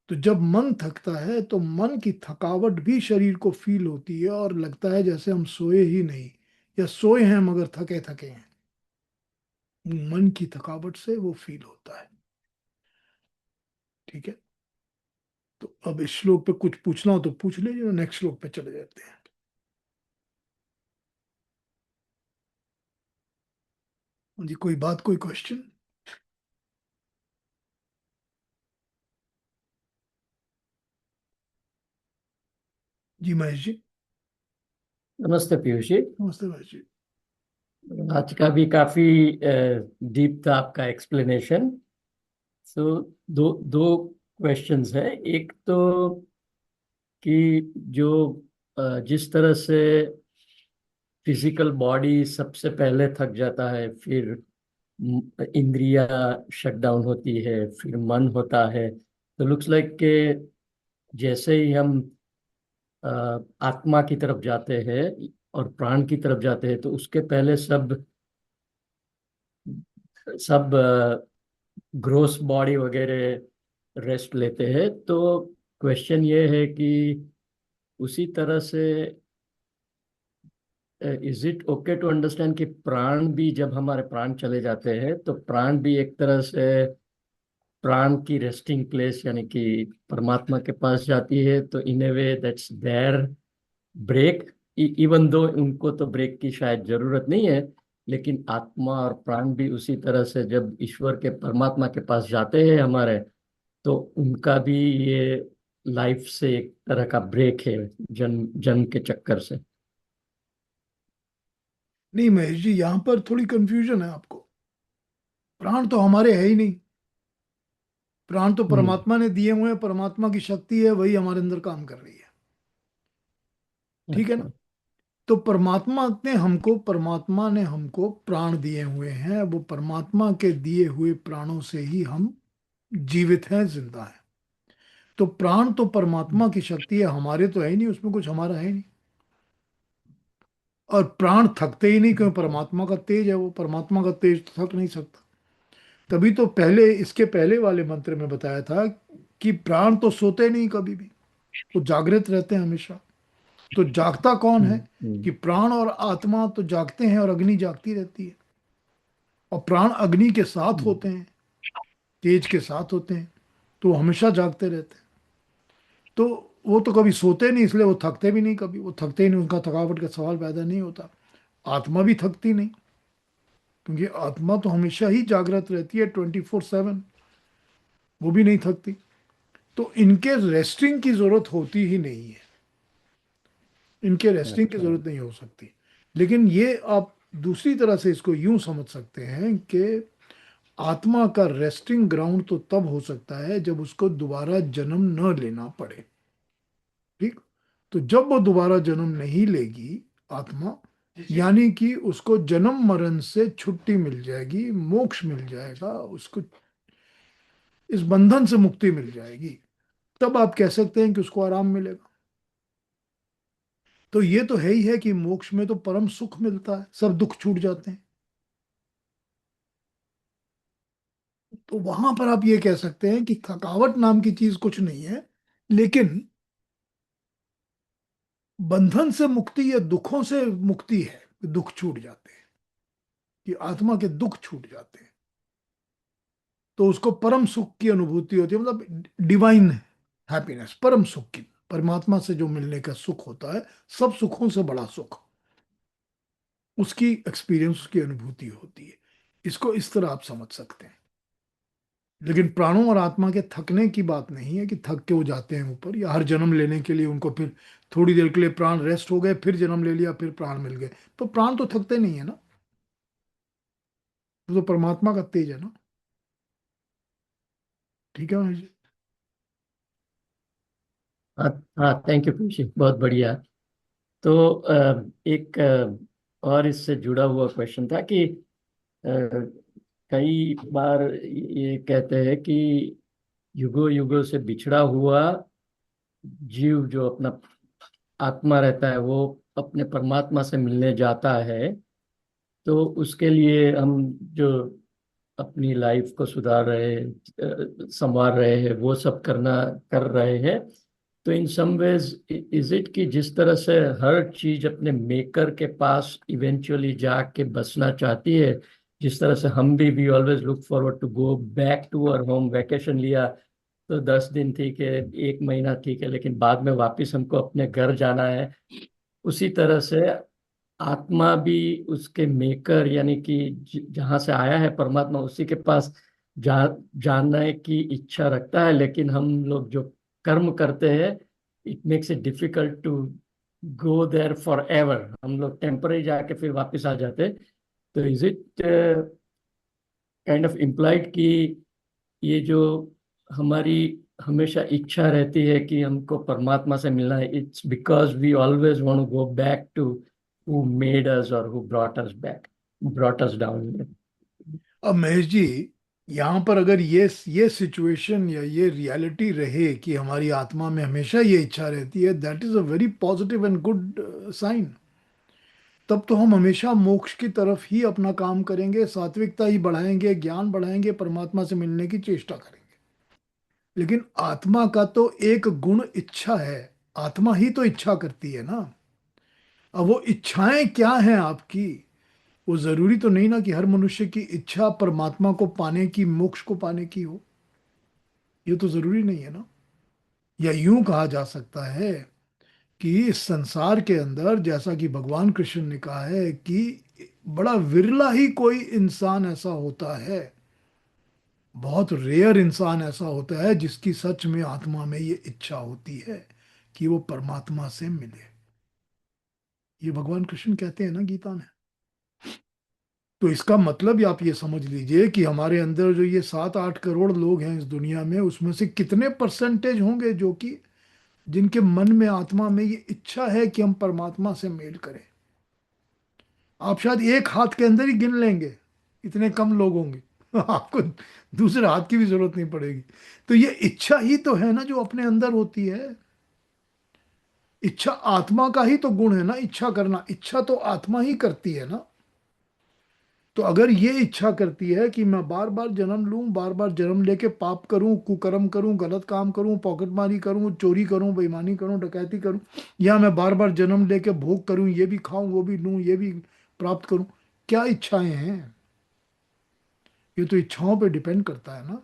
तो जब मन थकता है, तो मन की थकावट भी शरीर को फील होती है, और लगता है जैसे हम सोए ही नहीं, या सोए हैं मगर थके थके हैं। मन की थकावट से वो फील होता है। ठीक है। तो अब इस श्लोक पे कुछ पूछना हो तो पूछ लीजिए, नेक्स्ट श्लोक पे चले जाते हैं। जी, कोई बात, कोई क्वेश्चन? जी महेश जी। नमस्ते पीयूष जी। नमस्ते महेश जी। आज का भी काफी डीप था आपका एक्सप्लेनेशन। सो दो दो क्वेश्चंस है। एक तो कि जो जिस तरह से फिजिकल बॉडी सबसे पहले थक जाता है, फिर इंद्रियां शट डाउन होती है, फिर मन होता है, तो लुक्स लाइक के जैसे ही हम अ, आत्मा की तरफ जाते हैं और प्राण की तरफ जाते हैं, तो उसके पहले सब सब ग्रोस बॉडी वगैरह रेस्ट लेते हैं। तो क्वेश्चन ये है कि उसी तरह से is it okay to understand कि प्राण भी, जब हमारे प्राण चले जाते हैं तो प्राण भी एक तरह से प्राण की रेस्टिंग प्लेस यानी कि परमात्मा के पास जाती है, तो in a way that's their break. Even though उनको तो ब्रेक की शायद जरूरत नहीं है, लेकिन आत्मा और प्राण भी उसी तरह से जब ईश्वर के परमात्मा के पास जाते हैं हमारे, तो उनका भी ये लाइफ से एक तरह का ब्रेक है, जन्म जन्म के चक्कर से। नहीं महेश जी, यहाँ पर थोड़ी कंफ्यूजन है आपको। प्राण तो हमारे है ही नहीं। प्राण तो हम्म। परमात्मा ने दिए हुए हैं, परमात्मा की शक्ति है, वही हमारे अंदर काम कर रही है। ठीक है ना? अच्छा। तो परमात्मा ने हमको प्राण दिए हुए हैं। वो परमात्मा के दिए हुए प्राणों से ही हम जीवित हैं, जिंदा हैं। तो प्राण तो परमात्मा की शक्ति है, हमारे तो है ही नहीं, उसमें कुछ हमारा है ही नहीं। और प्राण थकते ही नहीं, क्योंकि अच्छा। परमात्मा का तेज है, वो परमात्मा का तेज तो थक नहीं सकता। तभी तो पहले, इसके पहले वाले मंत्र में बताया था कि प्राण तो सोते नहीं कभी भी, वो जागृत रहते हैं हमेशा। तो जागता कौन है? हम्म। कि प्राण और आत्मा तो जागते हैं और अग्नि जागती रहती है। और प्राण अग्नि के साथ हम्म। होते हैं, तेज के साथ होते हैं, तो वो हमेशा जागते रहते हैं। तो वो तो कभी सोते नहीं, इसलिए वो थकते भी नहीं, कभी वो थकते ही नहीं, उनका थकावट का सवाल पैदा नहीं होता। आत्मा भी थकती नहीं, क्योंकि आत्मा तो हमेशा ही जागृत रहती है 24/7, वो भी नहीं थकती। तो इनके रेस्टिंग की जरूरत होती ही नहीं है, इनके रेस्टिंग की अच्छा। जरूरत नहीं हो सकती। लेकिन ये आप दूसरी तरह से इसको यूं समझ सकते हैं कि आत्मा का रेस्टिंग ग्राउंड तो तब हो सकता है जब उसको दोबारा जन्म न लेना पड़े। ठीक। तो जब वो दोबारा जन्म नहीं लेगी आत्मा, यानी कि उसको जन्म मरण से छुट्टी मिल जाएगी, मोक्ष मिल जाएगा उसको, इस बंधन से मुक्ति मिल जाएगी, तब आप कह सकते हैं कि उसको आराम मिलेगा। तो ये तो है ही है कि मोक्ष में तो परम सुख मिलता है, सब दुख छूट जाते हैं। तो वहां पर आप ये कह सकते हैं कि थकावट नाम की चीज कुछ नहीं है, लेकिन बंधन से मुक्ति या दुखों से मुक्ति है, दुख छूट जाते हैं, कि आत्मा के दुख छूट जाते हैं। तो उसको परम सुख की अनुभूति होती है, मतलब डिवाइन हैप्पीनेस, परम सुख की, परमात्मा से जो मिलने का सुख होता है, सब सुखों से बड़ा सुख, उसकी एक्सपीरियंस, उसकी अनुभूति होती है। इसको इस तरह आप समझ सकते हैं। लेकिन प्राणों और आत्मा के थकने की बात नहीं है कि थक के वो जाते हैं ऊपर, या हर जन्म लेने के लिए उनको फिर थोड़ी देर के लिए प्राण रेस्ट हो गए, फिर जन्म ले लिया, फिर प्राण मिल गए। तो प्राण तो थकते नहीं है ना, वो तो परमात्मा का तेज है ना। ठीक है महेश जी? हाँ हाँ, थैंक यू पीयूष जी, बहुत बढ़िया। तो एक और इससे जुड़ा हुआ क्वेश्चन था कि अ, कई बार ये कहते हैं कि युगों युगों से बिछड़ा हुआ जीव जो अपना आत्मा रहता है, वो अपने परमात्मा से मिलने जाता है। तो उसके लिए हम जो अपनी लाइफ को सुधार रहे हैं, संवार रहे हैं, वो सब कर रहे हैं। तो इन सम वेज इज इट कि जिस तरह से हर चीज अपने मेकर के पास इवेंचुअली जाके बसना चाहती है, जिस तरह से हम भी always look forward to go back to our home. Vacation लिया तो 10 दिन ठीक है, 1 महीना ठीक है, लेकिन बाद में वापस हमको अपने घर जाना है। उसी तरह से आत्मा भी उसके मेकर यानी कि जहाँ से आया है परमात्मा, उसी के पास जानने की इच्छा रखता है। लेकिन हम लोग जो कर्म करते हैं, it makes it difficult to go there forever. हम लोग टेम्पररी जाके फिर वापस आ जाते हैं। तो is it kind of implied कि ये जो हमारी हमेशा इच्छा रहती है कि हमको परमात्मा से मिलना है, it's because we always want to go back to who made us और हु ब्रॉट अस डाउन। अब महेश जी, यहाँ पर अगर ये सिचुएशन या ये रियलिटी रहे कि हमारी आत्मा में हमेशा ये इच्छा रहती है, that is a very positive and good sign. तब तो हम हमेशा मोक्ष की तरफ ही अपना काम करेंगे, सात्विकता ही बढ़ाएंगे, ज्ञान बढ़ाएंगे, परमात्मा से मिलने की चेष्टा करेंगे। लेकिन आत्मा का तो एक गुण इच्छा है, आत्मा ही तो इच्छा करती है ना। अब वो इच्छाएं क्या हैं आपकी? वो जरूरी तो नहीं ना कि हर मनुष्य की इच्छा परमात्मा को पाने की, मोक्ष को पाने की हो। ये तो जरूरी नहीं है ना। या यूं कहा जा सकता है कि इस संसार के अंदर, जैसा कि भगवान कृष्ण ने कहा है कि बड़ा विरला ही कोई इंसान ऐसा होता है, बहुत रेयर इंसान ऐसा होता है जिसकी सच में आत्मा में ये इच्छा होती है कि वो परमात्मा से मिले। ये भगवान कृष्ण कहते हैं ना गीता में। तो इसका मतलब ही आप ये समझ लीजिए कि हमारे अंदर जो ये 7-8 करोड़ लोग हैं इस दुनिया में, उसमें से कितने परसेंटेज होंगे जो कि जिनके मन में, आत्मा में ये इच्छा है कि हम परमात्मा से मेल करें। आप शायद एक हाथ के अंदर ही गिन लेंगे, इतने कम लोग होंगे। आपको दूसरे हाथ की भी जरूरत नहीं पड़ेगी। तो ये इच्छा ही तो है ना जो अपने अंदर होती है। इच्छा आत्मा का ही तो गुण है ना, इच्छा करना, इच्छा तो आत्मा ही करती है ना। तो अगर ये इच्छा करती है कि मैं बार बार जन्म लूं, बार बार जन्म लेके पाप करूं, कुकर्म करूं, गलत काम करूं, पॉकेटमारी करूं, चोरी करूं, बेईमानी करूं, डकैती करूं, या मैं बार बार जन्म लेके भोग करूं, ये भी खाऊं, वो भी लूं, ये भी प्राप्त करूं, क्या इच्छाएं हैं? ये तो इच्छाओं पे डिपेंड करता है ना।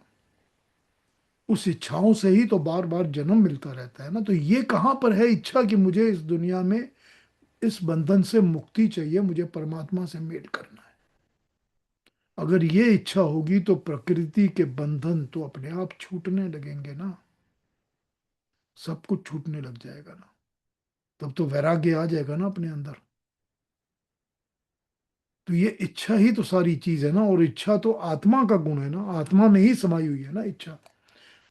उस इच्छाओं से ही तो बार बार जन्म मिलता रहता है ना। तो ये कहाँ पर है इच्छा कि मुझे इस दुनिया में इस बंधन से मुक्ति चाहिए, मुझे परमात्मा से मेल करना है? अगर ये इच्छा होगी तो प्रकृति के बंधन तो अपने आप छूटने लगेंगे ना। सब कुछ छूटने लग जाएगा ना। तब तो वैराग्य आ जाएगा ना अपने अंदर। तो ये इच्छा ही तो सारी चीज है ना। और इच्छा तो आत्मा का गुण है ना, आत्मा में ही समाई हुई है ना इच्छा।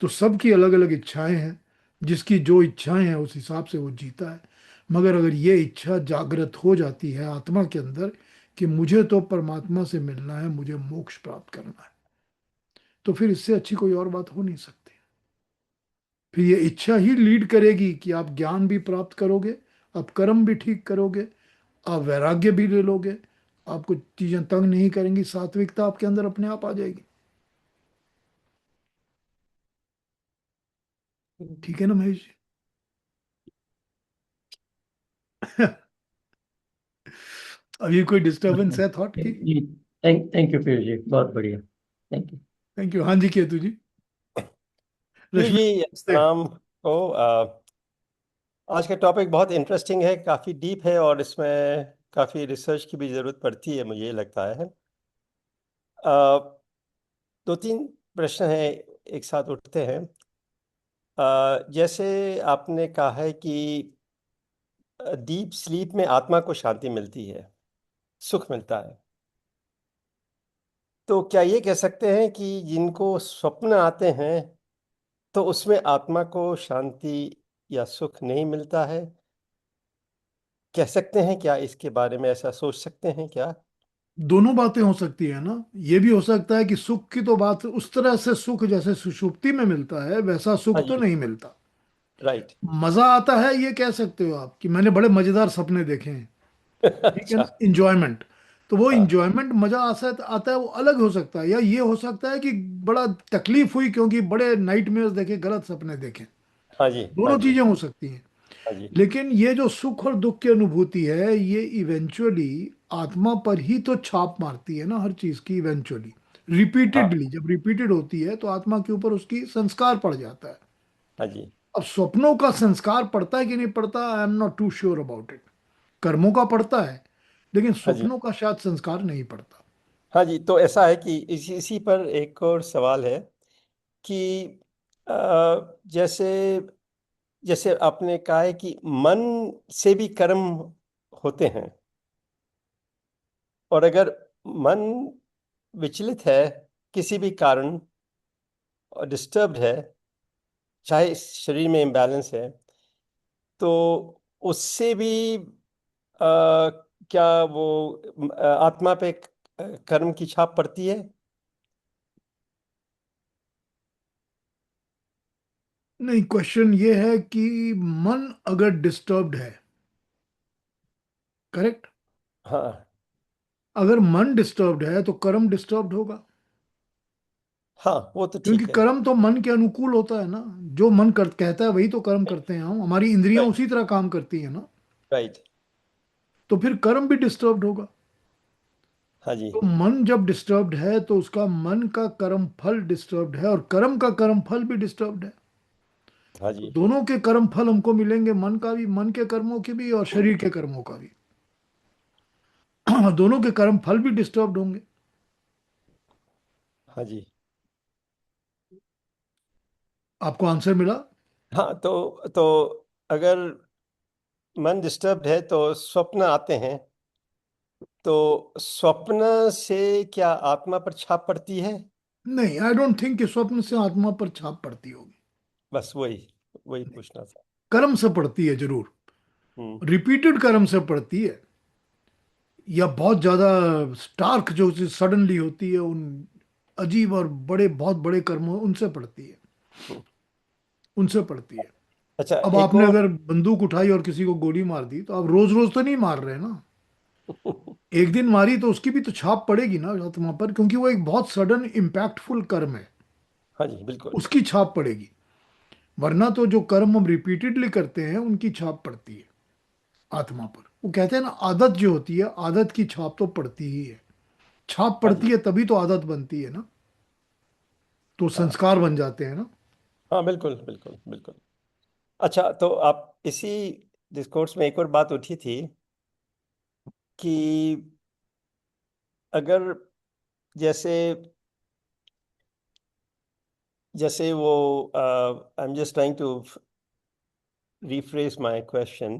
तो सबकी अलग अलग इच्छाएं हैं। जिसकी जो इच्छाएं हैं उस हिसाब से वो जीता है। मगर अगर ये इच्छा जागृत हो जाती है आत्मा के अंदर कि मुझे तो परमात्मा से मिलना है, मुझे मोक्ष प्राप्त करना है, तो फिर इससे अच्छी कोई और बात हो नहीं सकती। फिर ये इच्छा ही लीड करेगी कि आप ज्ञान भी प्राप्त करोगे, आप कर्म भी ठीक करोगे, आप वैराग्य भी ले लोगे, आपको चीजें तंग नहीं करेंगी, सात्विकता आपके अंदर अपने आप आ जाएगी। ठीक है ना महेश जी? अभी कोई डिस्टरबेंस है थॉट की? जी, thank thank you Piyush ji, बहुत बढ़िया। Thank you. Thank you. हाँ जी केतु जी। पीयूष रश्मि जी, से। नाम को आज का टॉपिक बहुत इंटरेस्टिंग है, काफ़ी डीप है और इसमें काफ़ी रिसर्च की भी ज़रूरत पड़ती है, मुझे ये लगता है। अ, दो तीन प्रश्न हैं, एक साथ उठते हैं। जैसे आपने कहा है कि डीप स्लीप में आत्मा को शांति मिलती है, सुख मिलता है। तो क्या ये कह सकते हैं कि जिनको स्वप्न आते हैं तो उसमें आत्मा को शांति या सुख नहीं मिलता है? कह सकते हैं क्या, इसके बारे में ऐसा सोच सकते हैं क्या? दोनों बातें हो सकती है ना। ये भी हो सकता है कि सुख की तो बात उस तरह से सुख जैसे सुषुप्ति में मिलता है वैसा हाँ सुख तो जी। नहीं मिलता। राइट। मजा आता है ये कह सकते हो आप कि मैंने बड़े मजेदार सपने देखे हैं। ठीक है अच्छा। ना, इंजॉयमेंट। तो वो हाँ। इंजॉयमेंट मजा आता है, वो अलग हो सकता है। या ये हो सकता है कि बड़ा तकलीफ हुई क्योंकि बड़े नाइटमेयर्स देखे, गलत सपने देखे। हाँ जी। हाँ दोनों जी। चीजें हो सकती हैं। हाँ जी। लेकिन ये जो सुख और दुख की अनुभूति है ये इवेंचुअली आत्मा पर ही तो छाप मारती है ना, हर चीज की इवेंचुअली। हाँ। रिपीटेडली जब रिपीटेड होती है तो आत्मा के ऊपर उसकी संस्कार पड़ जाता है। हाँ जी। अब स्वप्नों का संस्कार पड़ता है कि नहीं पड़ता, I am not too sure about it. कर्मों का पड़ता है, लेकिन हाँ जी। स्वप्नों का शायद संस्कार नहीं पड़ता। हाँ जी, तो ऐसा है कि इसी पर एक और सवाल है कि जैसे जैसे आपने कहा है कि मन से भी कर्म होते हैं, और अगर मन विचलित है किसी भी कारण और डिस्टर्ब्ड है, चाहे इस शरीर में इम्बैलेंस है, तो उससे भी क्या वो आत्मा पे कर्म की छाप पड़ती है? नहीं, क्वेश्चन ये है कि मन अगर डिस्टर्ब्ड है, करेक्ट? हाँ। अगर मन डिस्टर्ब्ड है तो कर्म डिस्टर्ब्ड होगा। हाँ, वो तो क्योंकि ठीक है। कर्म तो मन के अनुकूल होता है ना। जो मन कहता है वही तो कर्म करते हैं हम, हमारी इंद्रियां राइट। उसी तरह काम करती है ना। राइट। तो फिर कर्म भी डिस्टर्ब्ड होगा। हाँ जी। तो मन जब डिस्टर्ब्ड है तो उसका मन का कर्म फल डिस्टर्ब्ड है और कर्म का कर्म फल भी डिस्टर्ब्ड है। हाँ तो जी। दोनों के कर्म फल हमको मिलेंगे, मन का भी, मन के कर्मों के भी और शरीर के कर्मों का भी। दोनों के कर्म फल भी डिस्टर्ब्ड होंगे। हाँ जी। आपको आंसर मिला? हाँ, तो अगर मन डिस्टर्ब्ड है तो स्वप्न आते हैं, तो स्वप्न से क्या आत्मा पर छाप पड़ती है? नहीं, आई डोंट थिंक कि स्वप्न से आत्मा पर छाप पड़ती होगी। बस वही वही पूछना था। कर्म से पड़ती है जरूर। हम्म। रिपीटेड कर्म से पड़ती है, या बहुत ज्यादा स्टार्क जो चीज सडनली होती है, उन अजीब और बड़े बहुत बड़े कर्मों उनसे पड़ती है। हम्म। उनसे पड़ती है। अच्छा, अब एक आपने और। अगर बंदूक उठाई और किसी को गोली मार दी तो आप रोज रोज तो नहीं मार रहे ना। एक दिन मारी तो उसकी भी तो छाप पड़ेगी ना आत्मा पर, क्योंकि वो एक बहुत सडन इम्पैक्टफुल कर्म है, हाँ जी, बिल्कुल। उसकी छाप पड़ेगी। वरना तो जो कर्म हम रिपीटेडली करते हैं उनकी छाप पड़ती है आत्मा पर। वो कहते हैं ना, आदत जो होती है, आदत की छाप तो पड़ती ही है। छाप हाँ पड़ती जी। है तभी तो आदत बनती है ना, तो हाँ संस्कार बन जाते हैं ना। हाँ, बिल्कुल बिल्कुल बिल्कुल। अच्छा, तो आप इसी डिस्कोर्स में एक और बात उठी थी कि अगर जैसे जैसे वो I am just trying to rephrase my question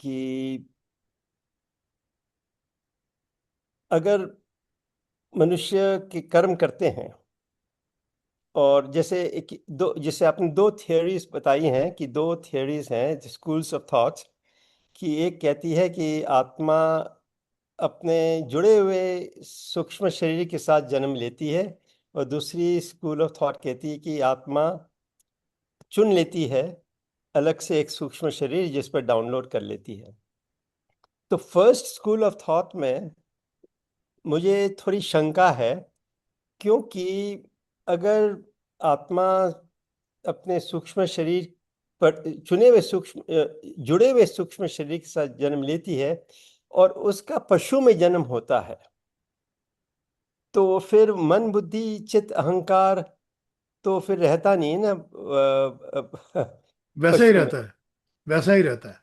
कि अगर मनुष्य के कर्म करते हैं, और जैसे जैसे आपने दो थियोरीज बताई हैं, कि दो थियोरीज हैं स्कूल्स ऑफ थॉट्स, कि एक कहती है कि आत्मा अपने जुड़े हुए सूक्ष्म शरीर के साथ जन्म लेती है, और दूसरी स्कूल ऑफ थॉट कहती है कि आत्मा चुन लेती है अलग से एक सूक्ष्म शरीर जिस पर डाउनलोड कर लेती है। तो फर्स्ट स्कूल ऑफ थॉट में मुझे थोड़ी शंका है, क्योंकि अगर आत्मा अपने सूक्ष्म शरीर पर चुने हुए जुड़े हुए सूक्ष्म शरीर के साथ जन्म लेती है, और उसका पशु में जन्म होता है, तो फिर मन बुद्धि चित्त अहंकार तो फिर रहता नहीं है ना वैसा ही पशु में। रहता है, वैसा ही रहता है।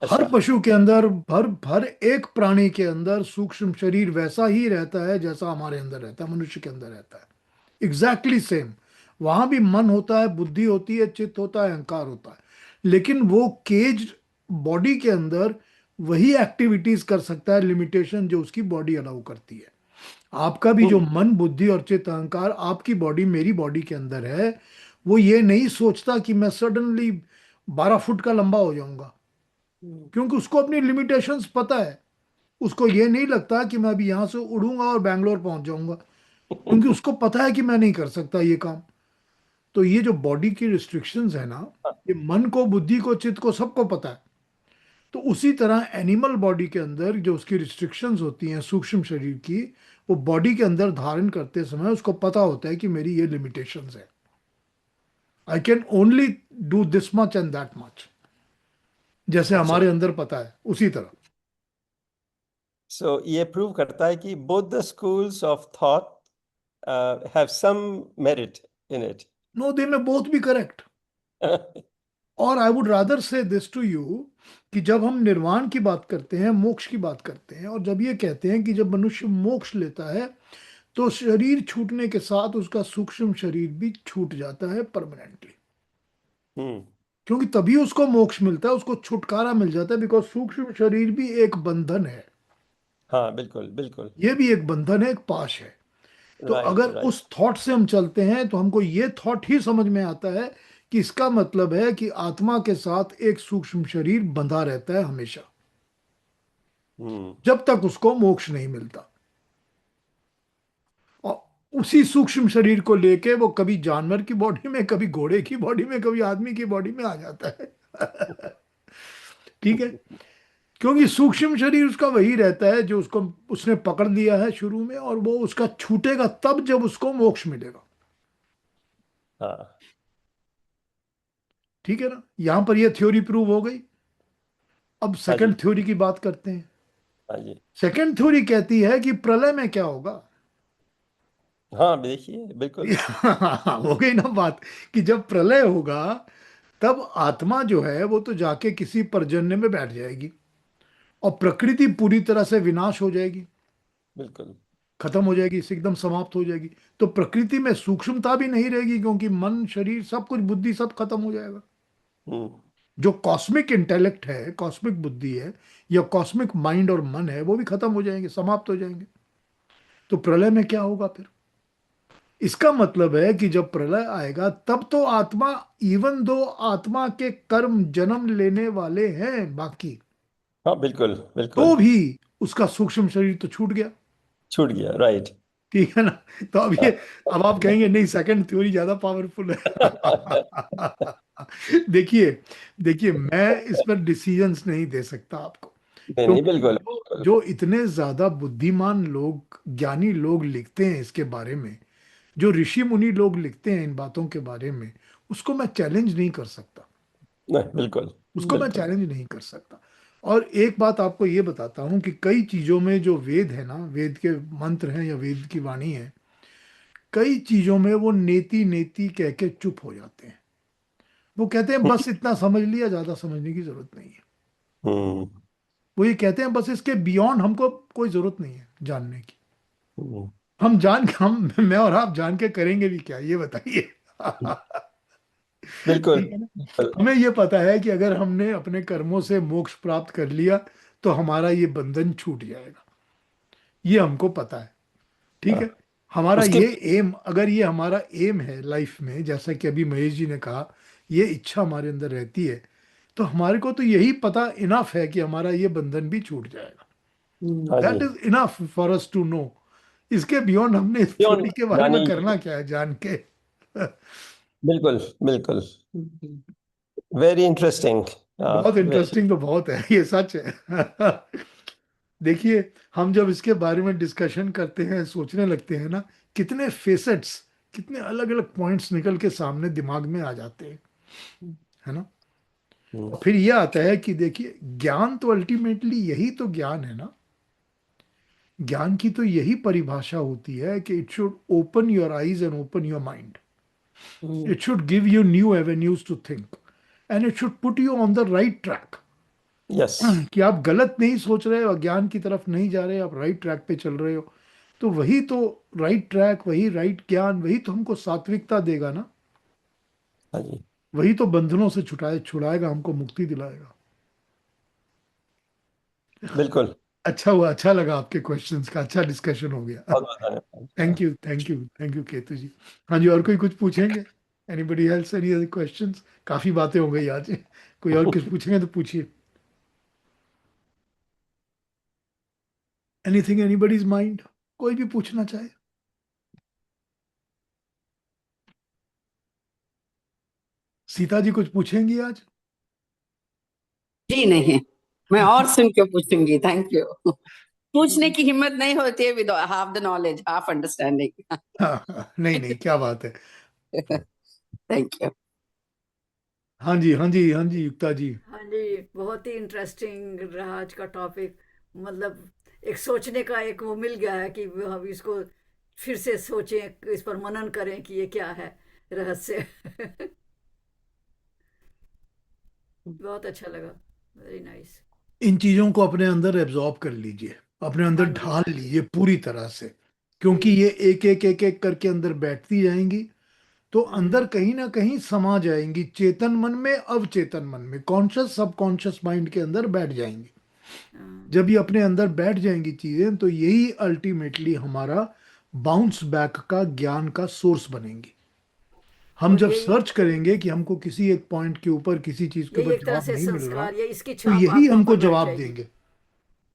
हर अच्छा। पशु के अंदर, हर हर एक प्राणी के अंदर सूक्ष्म शरीर वैसा ही रहता है जैसा हमारे अंदर रहता है, मनुष्य के अंदर रहता है, एग्जैक्टली सेम। वहां भी मन होता है, बुद्धि होती है, चित्त होता है, अहंकार होता है। लेकिन वो केज बॉडी के अंदर वही एक्टिविटीज कर सकता है, लिमिटेशन जो उसकी बॉडी अलाउ करती है। आपका भी जो हम्म। मन बुद्धि और चित्त अहंकार आपकी बॉडी मेरी बॉडी के अंदर है, वो ये नहीं सोचता कि मैं सडनली 12 फुट का लंबा हो जाऊंगा, क्योंकि उसको अपनी लिमिटेशंस पता है। उसको ये नहीं लगता कि मैं अभी यहां से उड़ूंगा और बैंगलोर पहुंच जाऊंगा, क्योंकि उसको पता है कि मैं नहीं कर सकता ये काम। तो ये जो बॉडी की रिस्ट्रिक्शंस है ना, ये मन को, बुद्धि को, चित्त को, सबको पता है। तो उसी तरह एनिमल बॉडी के अंदर जो उसकी रिस्ट्रिक्शंस होती हैं सूक्ष्म शरीर की, वो बॉडी के अंदर धारण करते समय उसको पता होता है कि मेरी ये लिमिटेशंस है, I can only do this much and that much. जैसे अच्छा, हमारे अंदर पता है, उसी तरह। सो ये प्रूव करता है कि both the schools of thought have some merit in it. No, they may both भी करेक्ट। और I would rather say this to you, कि जब हम निर्वाण की बात करते हैं, मोक्ष की बात करते हैं, और जब ये कहते हैं कि जब मनुष्य मोक्ष लेता है तो शरीर छूटने के साथ उसका सूक्ष्म शरीर भी छूट जाता है परमानेंटली। हम्म। क्योंकि तभी उसको मोक्ष मिलता है, उसको छुटकारा मिल जाता है, बिकॉज सूक्ष्म शरीर भी एक बंधन है। हाँ, बिल्कुल बिल्कुल। ये भी एक बंधन है, एक पाश है। तो राइट अगर राइट। उस थॉट से हम चलते हैं तो हमको ये थॉट ही समझ में आता है कि इसका मतलब है कि आत्मा के साथ एक सूक्ष्म शरीर बंधा रहता है हमेशा, हम्म। जब तक उसको मोक्ष नहीं मिलता। और उसी सूक्ष्म शरीर को लेके वो कभी जानवर की बॉडी में, कभी घोड़े की बॉडी में, कभी आदमी की बॉडी में आ जाता है। ठीक है, क्योंकि सूक्ष्म शरीर उसका वही रहता है जो उसको उसने पकड़ लिया है शुरू में, और वो उसका छूटेगा तब जब उसको मोक्ष मिलेगा। हाँ। ठीक है ना, यहां पर ये थ्योरी प्रूव हो गई। अब हाँ जी। सेकंड थ्योरी की बात करते हैं। हाँ जी। सेकंड थ्योरी कहती है कि प्रलय में क्या होगा। हाँ, देखिए, बिल्कुल। हो गई ना बात, कि जब प्रलय होगा तब आत्मा जो है वो तो जाके किसी पर्जन्य में बैठ जाएगी, और प्रकृति पूरी तरह से विनाश हो जाएगी, बिल्कुल। खत्म हो जाएगी, इसे एकदम समाप्त हो जाएगी। तो प्रकृति में सूक्ष्मता भी नहीं रहेगी, क्योंकि मन शरीर सब कुछ, बुद्धि सब खत्म हो जाएगा। हम्म। जो कॉस्मिक इंटेलेक्ट है, कॉस्मिक बुद्धि है, या कॉस्मिक माइंड और मन है, वो भी खत्म हो जाएंगे, समाप्त हो जाएंगे। तो प्रलय में क्या होगा फिर? इसका मतलब है कि जब प्रलय आएगा तब तो आत्मा, इवन दो आत्मा के कर्म जन्म लेने वाले हैं बाकी, हाँ, बिल्कुल तो बिल्कुल। भी उसका सूक्ष्म शरीर तो छूट गया। छूट गया, राइट। ठीक है ना। तो अब ये, अब आप कहेंगे नहीं सेकंड थ्योरी ज्यादा पावरफुल है। देखिए, देखिए मैं इस पर डिसीजंस नहीं दे सकता आपको। नहीं नहीं, क्योंकि बिल्कुल जो बिल्कुल। जो इतने ज्यादा बुद्धिमान लोग, ज्ञानी लोग लिखते हैं इसके बारे में, जो ऋषि मुनि लोग लिखते हैं इन बातों के बारे में, उसको मैं चैलेंज नहीं कर सकता। नहीं, बिल्कुल उसको मैं बिल्कुल। चैलेंज नहीं कर सकता। और एक बात आपको ये बताता हूँ कि कई चीजों में जो वेद है ना, वेद के मंत्र हैं या वेद की वाणी है, कई चीजों में वो नेति नेति कह के चुप हो जाते हैं। वो कहते हैं बस इतना समझ लिया, ज्यादा समझने की जरूरत नहीं है। हम्म वो ये कहते हैं बस इसके बियॉन्ड हमको कोई जरूरत नहीं है जानने की। हम्म, हम मैं और आप जान के करेंगे भी क्या, ये बताइए। बिल्कुल ठीक है ना। बिल्कुल। हमें ये पता है कि अगर हमने अपने कर्मों से मोक्ष प्राप्त कर लिया तो हमारा ये बंधन छूट जाएगा, ये हमको पता है। ठीक हाँ, है। हमारा उसके ये एम, अगर ये हमारा एम है लाइफ में, जैसा कि अभी महेश जी ने कहा, ये इच्छा हमारे अंदर रहती है, तो हमारे को तो यही पता इनफ है कि हमारा ये बंधन भी छूट जाएगा। हम्म, हाँ दैट जी, is enough for us to know. इसके बियॉन्ड हमने इस क्यों थ्योरी के बारे में जानी, करना क्या है जान के। बिल्कुल बिल्कुल। हम्म, वेरी इंटरेस्टिंग। बहुत इंटरेस्टिंग तो बहुत है, ये सच है। देखिए, हम जब इसके बारे में डिस्कशन करते हैं, सोचने लगते हैं ना, कितने फेसेट्स, कितने अलग अलग पॉइंट्स निकल के सामने दिमाग में आ जाते हैं, है ना। और फिर ये आता है कि देखिए, ज्ञान तो अल्टीमेटली यही तो ज्ञान है ना। ज्ञान की तो यही परिभाषा होती है कि it should open your eyes and open your mind. Hmm, it should give you new avenues to think, and it should put you on the right track. Yes. कि आप गलत नहीं सोच रहे हो, अज्ञान की तरफ नहीं जा रहे, आप राइट ट्रैक पे चल रहे हो। तो वही तो राइट ट्रैक, वही राइट ज्ञान, वही तो हमको सात्विकता देगा ना। हाँ जी, वही तो बंधनों से छुड़ाएगा, हमको मुक्ति दिलाएगा। बिल्कुल। अच्छा हुआ, अच्छा लगा आपके क्वेश्चंस का, अच्छा डिस्कशन हो गया। बहुत बहुत धन्यवाद। हाँ। Thank you, thank you, thank you Ketu ji. हाँ जी, और कोई कुछ पूछेंगे? Anybody else, any other questions? काफी बातें हो गई आज। कोई और कुछ पूछेंगे तो पूछिए। एनीथिंग एनीबडीज माइंड, कोई भी पूछना चाहे। सीता जी कुछ पूछेंगी आज? जी नहीं, मैं और सुन के पूछूंगी। Thank you. पूछने की हिम्मत नहीं होती है with half the knowledge half understanding. हाँ हाँ, नहीं नहीं, क्या बात है। Thank you. हाँ जी, हाँ जी, हाँ जी, युक्ता जी। हाँ जी, बहुत ही इंटरेस्टिंग रहा आज का टॉपिक। मतलब एक सोचने का एक वो मिल गया है कि हम इसको फिर से सोचें, इस पर मनन करें कि ये क्या है रहस्य। बहुत अच्छा लगा। Very nice. इन चीजों को अपने अंदर एब्जॉर्ब कर लीजिए, अपने अंदर हाँ जी, ढाल लीजिए पूरी तरह से। क्योंकि जी। ये एक एक एक एक करके अंदर बैठती जाएंगी, तो अंदर हम्म। कहीं ना कहीं समा जाएंगी, चेतन मन में, अवचेतन मन में, कॉन्शियस सबकॉन्शियस माइंड के अंदर बैठ जाएंगी। हाँ। जब ये अपने अंदर बैठ जाएंगी चीजें, तो यही अल्टीमेटली हमारा बाउंस बैक का ज्ञान का सोर्स बनेंगी। हम और जब यही सर्च करेंगे कि हमको किसी एक पॉइंट के ऊपर, किसी चीज के यही ऊपर एक तरह जवाब से नहीं मिल रहा, संस्कार, ये इसकी तो छाप यही आत्मा हमको पर बैठ जवाब जाएगी। देंगे।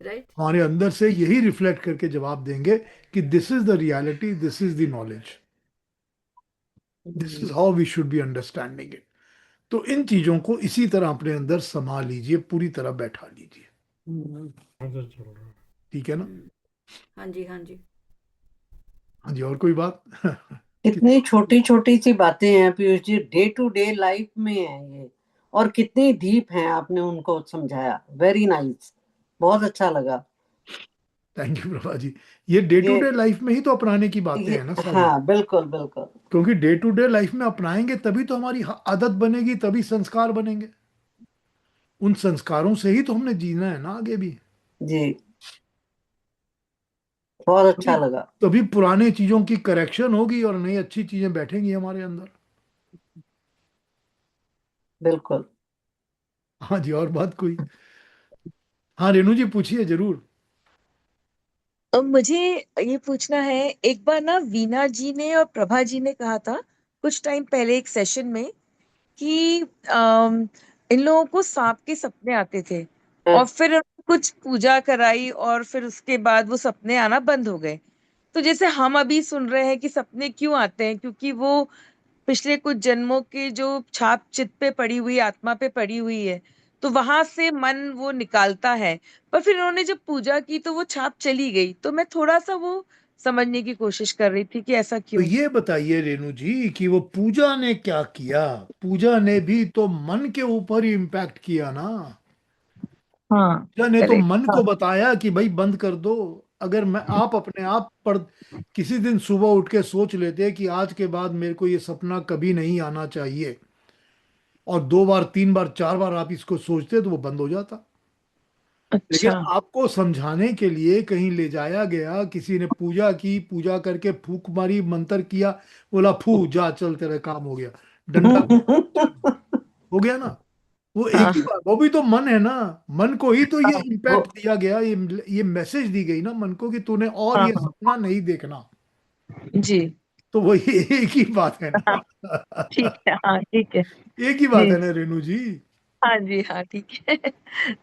राइट। हमारे अंदर से यही रिफ्लेक्ट करके जवाब देंगे कि this is the reality, this is the knowledge, this hmm, is how we should be understanding it. तो इन चीजों को इसी तरह अपने अंदर समा लीजिए, पूरी तरह बैठा लीजिए। हम्म। ठीक है ना। हम्म। हाँ जी, हाँ जी। हाँ जी, और कोई बात? कि- कितनी छोटी छोटी सी बातें हैं Piyush ji, day to day life में है ये, और कितनी डीप हैं, आपने उनको समझाया। वेरी नाइस, बहुत अच्छा लगा। Thank you Prabha ji. ये डे टू ये डे लाइफ में ही तो अपनाने की बातें ये हैं ना सारी। हाँ, बिल्कुल बिल्कुल। क्योंकि डे टू डे लाइफ में अपनाएंगे तभी तो हमारी आदत बनेगी, तभी संस्कार बनेंगे। उन संस्कारों से ही तो हमने जीना है ना आगे भी। जी, बहुत तभी अच्छा लगा। तभी पुराने चीजों की करेक्शन होगी और नई अच्छी चीजें बैठेंगी हमारे अंदर। बिल्कुल। हाँ जी, और बात कोई? हाँ, रेणु जी पूछिए जरूर। अब मुझे ये पूछना है, एक बार ना वीना जी ने और प्रभा जी ने कहा था कुछ टाइम पहले एक सेशन में कि इन लोगों को सांप के सपने आते थे, हाँ, और फिर उन्होंने कुछ पूजा कराई और फिर उसके बाद वो सपने आना बंद हो गए। तो जैसे हम अभी सुन रहे हैं कि सपने क्यों आते हैं, क्योंकि वो पिछले कुछ जन्मों के जो छाप चित्त पे पड़ी हुई, आत्मा पे पड़ी हुई है, तो वहां से मन वो निकालता है। पर फिर उन्होंने जब पूजा की तो वो छाप चली गई, तो मैं थोड़ा सा वो समझने की कोशिश कर रही थी कि ऐसा तो क्यों। ये बताइए रेणु जी कि वो पूजा ने क्या किया। पूजा ने भी तो मन के ऊपर ही इम्पैक्ट किया ना। हाँ, पूजा ने तो करेक्ट। मन हाँ को बताया कि भाई बंद कर दो। अगर मैं आप अपने आप पर किसी दिन सुबह उठ के सोच लेते कि आज के बाद मेरे को ये सपना कभी नहीं आना चाहिए, और 2 बार 3 बार 4 बार आप इसको सोचते, तो वो बंद हो जाता। लेकिन अच्छा। आपको समझाने के लिए कहीं ले जाया गया, किसी ने पूजा की, पूजा करके फूक मारी, मंत्र किया, बोला फू जा चल तेरा काम हो गया, डंडा चल, हो गया ना। वो एक हाँ ही बात, वो भी तो मन है ना। मन को ही तो ये हाँ वो, इम्पैक्ट दिया गया, ये मैसेज दी गई ना मन को कि तूने और हाँ ये हाँ सपना नहीं देखना। जी। तो वो ये एक ही बात है हाँ, ना। ठीक है, हाँ ठीक है। एक ही बात जी, है ना रेणु जी। हाँ जी, हाँ ठीक है।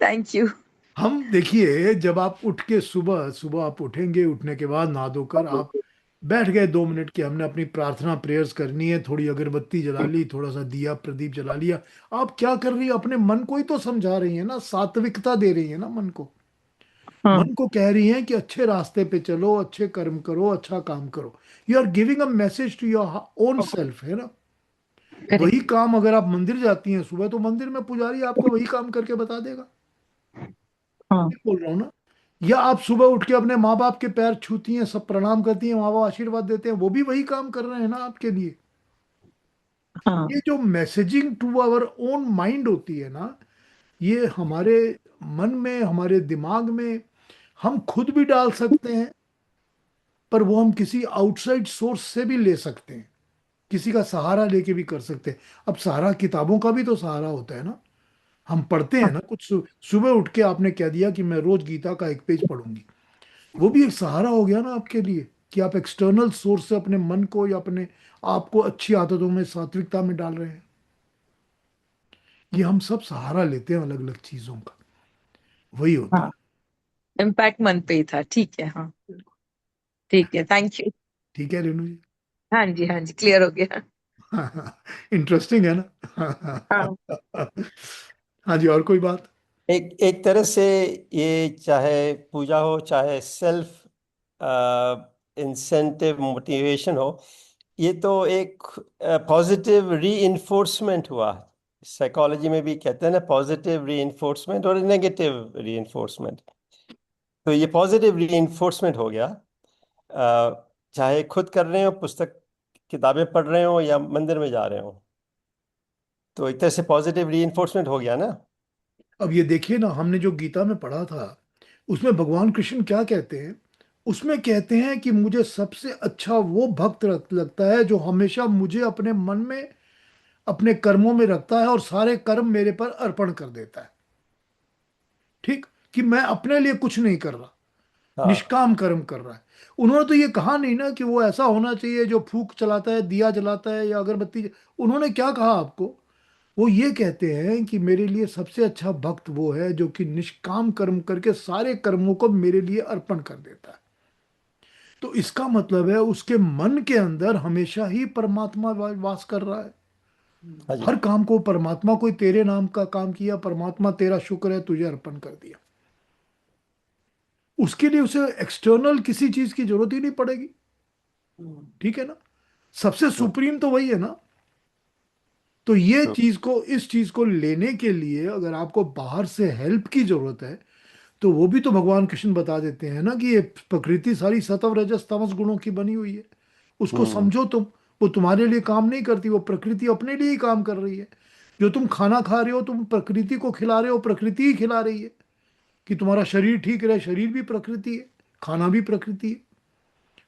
Thank you. हम देखिए, जब आप उठ के सुबह सुबह आप उठेंगे, उठने के बाद नहा धोकर आप बैठ गए 2 मिनट की, हमने अपनी प्रार्थना प्रेयर्स करनी है, थोड़ी अगरबत्ती जला ली, थोड़ा सा दिया प्रदीप जला लिया। आप क्या कर रही है, अपने मन को ही तो समझा रही है ना, सात्विकता दे रही है ना मन को। हाँ, मन को कह रही है कि अच्छे रास्ते पे चलो, अच्छे कर्म करो, अच्छा काम करो। You are giving a message to your own self, है ना। वही करेक्ट। काम अगर आप मंदिर जाती हैं सुबह, तो मंदिर में पुजारी आपको वही काम करके बता देगा। हाँ ये बोल रहा हूँ ना। या आप सुबह उठ के अपने माँ बाप के पैर छूती हैं, सब प्रणाम करती हैं, माँ बाप आशीर्वाद देते हैं, वो भी वही काम कर रहे हैं ना आपके लिए। हाँ ये जो messaging to our own mind होती है ना, ये हमारे मन में, हमारे दिमाग में हम खुद भी डाल सकते हैं, पर वो हम किसी आउटसाइड सोर्स से भी ले सकते हैं, किसी का सहारा लेके भी कर सकते हैं। अब सहारा किताबों का भी तो सहारा होता है ना। हम पढ़ते हैं हाँ ना कुछ, सुबह उठ के आपने कह दिया कि मैं रोज गीता का 1 पेज पढ़ूंगी, वो भी एक सहारा हो गया ना आपके लिए, कि आप एक्सटर्नल सोर्स से अपने मन को या अपने आप को अच्छी आदतों में, सात्विकता में डाल रहे हैं। ये हम सब सहारा लेते हैं अलग अलग चीजों का, वही होता हाँ, इम्पैक्ट मन पे ही था, ठीक है। हाँ है। ठीक है, थैंक यू। ठीक है रेणु जी। हाँ जी, हाँ जी, क्लियर हो गया। इंटरेस्टिंग है हाँ ना। हाँ जी, और कोई बात। एक एक तरह से ये चाहे पूजा हो, चाहे सेल्फ इंसेंटिव मोटिवेशन हो, ये तो एक पॉजिटिव रीइंफोर्समेंट हुआ। साइकोलॉजी में भी कहते हैं ना, पॉजिटिव रीइंफोर्समेंट और नेगेटिव रीइंफोर्समेंट। तो ये पॉजिटिव रीइंफोर्समेंट हो गया। चाहे खुद कर रहे हो, पुस्तक किताबें पढ़ रहे हो, या मंदिर में जा रहे हो, तो एक तरह से पॉजिटिव रीइंफोर्समेंट हो गया ना। अब ये देखिए ना, हमने जो गीता में पढ़ा था, उसमें भगवान कृष्ण क्या कहते हैं। उसमें कहते हैं कि मुझे सबसे अच्छा वो भक्त लगता है जो हमेशा मुझे अपने मन में, अपने कर्मों में रखता है, और सारे कर्म मेरे पर अर्पण कर देता है। ठीक, कि मैं अपने लिए कुछ नहीं कर रहा, हाँ। निष्काम कर्म कर रहा है। उन्होंने तो ये कहा नहीं ना कि वो ऐसा होना चाहिए जो फूक चलाता है, दिया जलाता है, या अगरबत्ती। उन्होंने क्या कहा आपको, वो ये कहते हैं कि मेरे लिए सबसे अच्छा भक्त वो है जो कि निष्काम कर्म करके सारे कर्मों को मेरे लिए अर्पण कर देता है। तो इसका मतलब है उसके मन के अंदर हमेशा ही परमात्मा वास कर रहा है। हाँ जी। हर काम को परमात्मा, कोई तेरे नाम का काम किया, परमात्मा तेरा शुक्र है तुझे अर्पण कर दिया। उसके लिए उसे एक्सटर्नल किसी चीज की जरूरत ही नहीं पड़ेगी। ठीक है ना। सबसे ट्रू। सुप्रीम तो वही है ना। तो ये ट्रू। चीज को, इस चीज को लेने के लिए अगर आपको बाहर से हेल्प की जरूरत है, तो वो भी तो भगवान कृष्ण बता देते हैं ना कि ये प्रकृति सारी सत्व रजस तमस गुणों की बनी हुई है। उसको हम्म। समझो तुम। वो तुम्हारे लिए काम नहीं करती, वो प्रकृति अपने लिए ही काम कर रही है। जो तुम खाना खा रहे हो, तुम प्रकृति को खिला रहे हो, प्रकृति ही खिला रही है। कि तुम्हारा शरीर ठीक रहे, शरीर भी प्रकृति है, खाना भी प्रकृति है।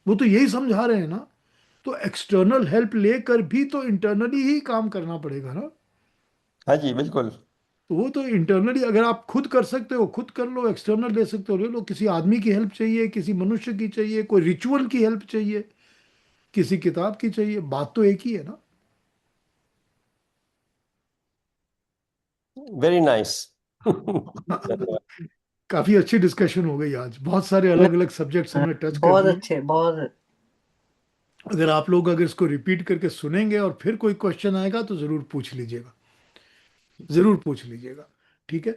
वो तो यही समझा रहे हैं ना। तो एक्सटर्नल हेल्प लेकर भी तो इंटरनली ही काम करना पड़ेगा ना। हाँ जी, बिल्कुल। तो वो तो इंटरनली अगर आप खुद कर सकते हो खुद कर लो, एक्सटर्नल ले सकते हो ले लो। किसी आदमी की हेल्प चाहिए, किसी मनुष्य की चाहिए, कोई रिचुअल की हेल्प चाहिए, किसी किताब की चाहिए, बात तो एक ही है ना। Very nice. धन्यवाद। काफी अच्छी डिस्कशन हो गई आज, बहुत सारे अलग अलग सब्जेक्ट्स हमने टच कर बहुत दिए। अच्छे, बहुत। अगर आप लोग अगर इसको रिपीट करके सुनेंगे और फिर कोई क्वेश्चन आएगा तो जरूर पूछ लीजिएगा, जरूर पूछ लीजिएगा। ठीक है,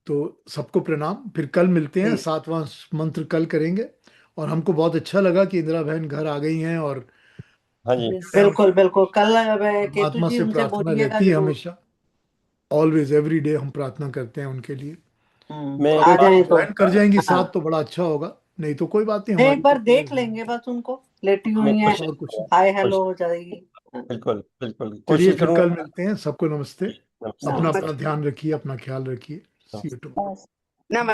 तो सबको प्रणाम, फिर कल मिलते हैं, जी 7वां मंत्र कल करेंगे। और हमको बहुत अच्छा लगा कि इंदिरा बहन घर आ गई हैं, और हाँ जी। यस बिल्कुल बिल्कुल। कल केतु परमात्मा जी से उनसे प्रार्थना बोलिएगा रहती है जरूर। हमेशा, ऑलवेज एवरी डे हम प्रार्थना करते हैं उनके लिए। मैं अब आ एक बात जाए तो। ज्वाइन कर जाएंगी हाँ, साथ तो बड़ा अच्छा होगा, नहीं तो कोई बात नहीं, नहीं, हमारी एक बार तो देख लेंगे बस उनको, लेटी मैं हुई हैं, कोशिश और कुछ नहीं। हाय कोशिश हेलो हो जाएगी। हाँ, बिल्कुल बिल्कुल चलिए कोशिश फिर करूंगा। कल मिलते हैं, सबको नमस्ते, नमस्ते। अपना नमस्ते। अपना ध्यान रखिए, अपना ख्याल रखिए, सी यू नमस्ते। टुमारो। नमस्ते।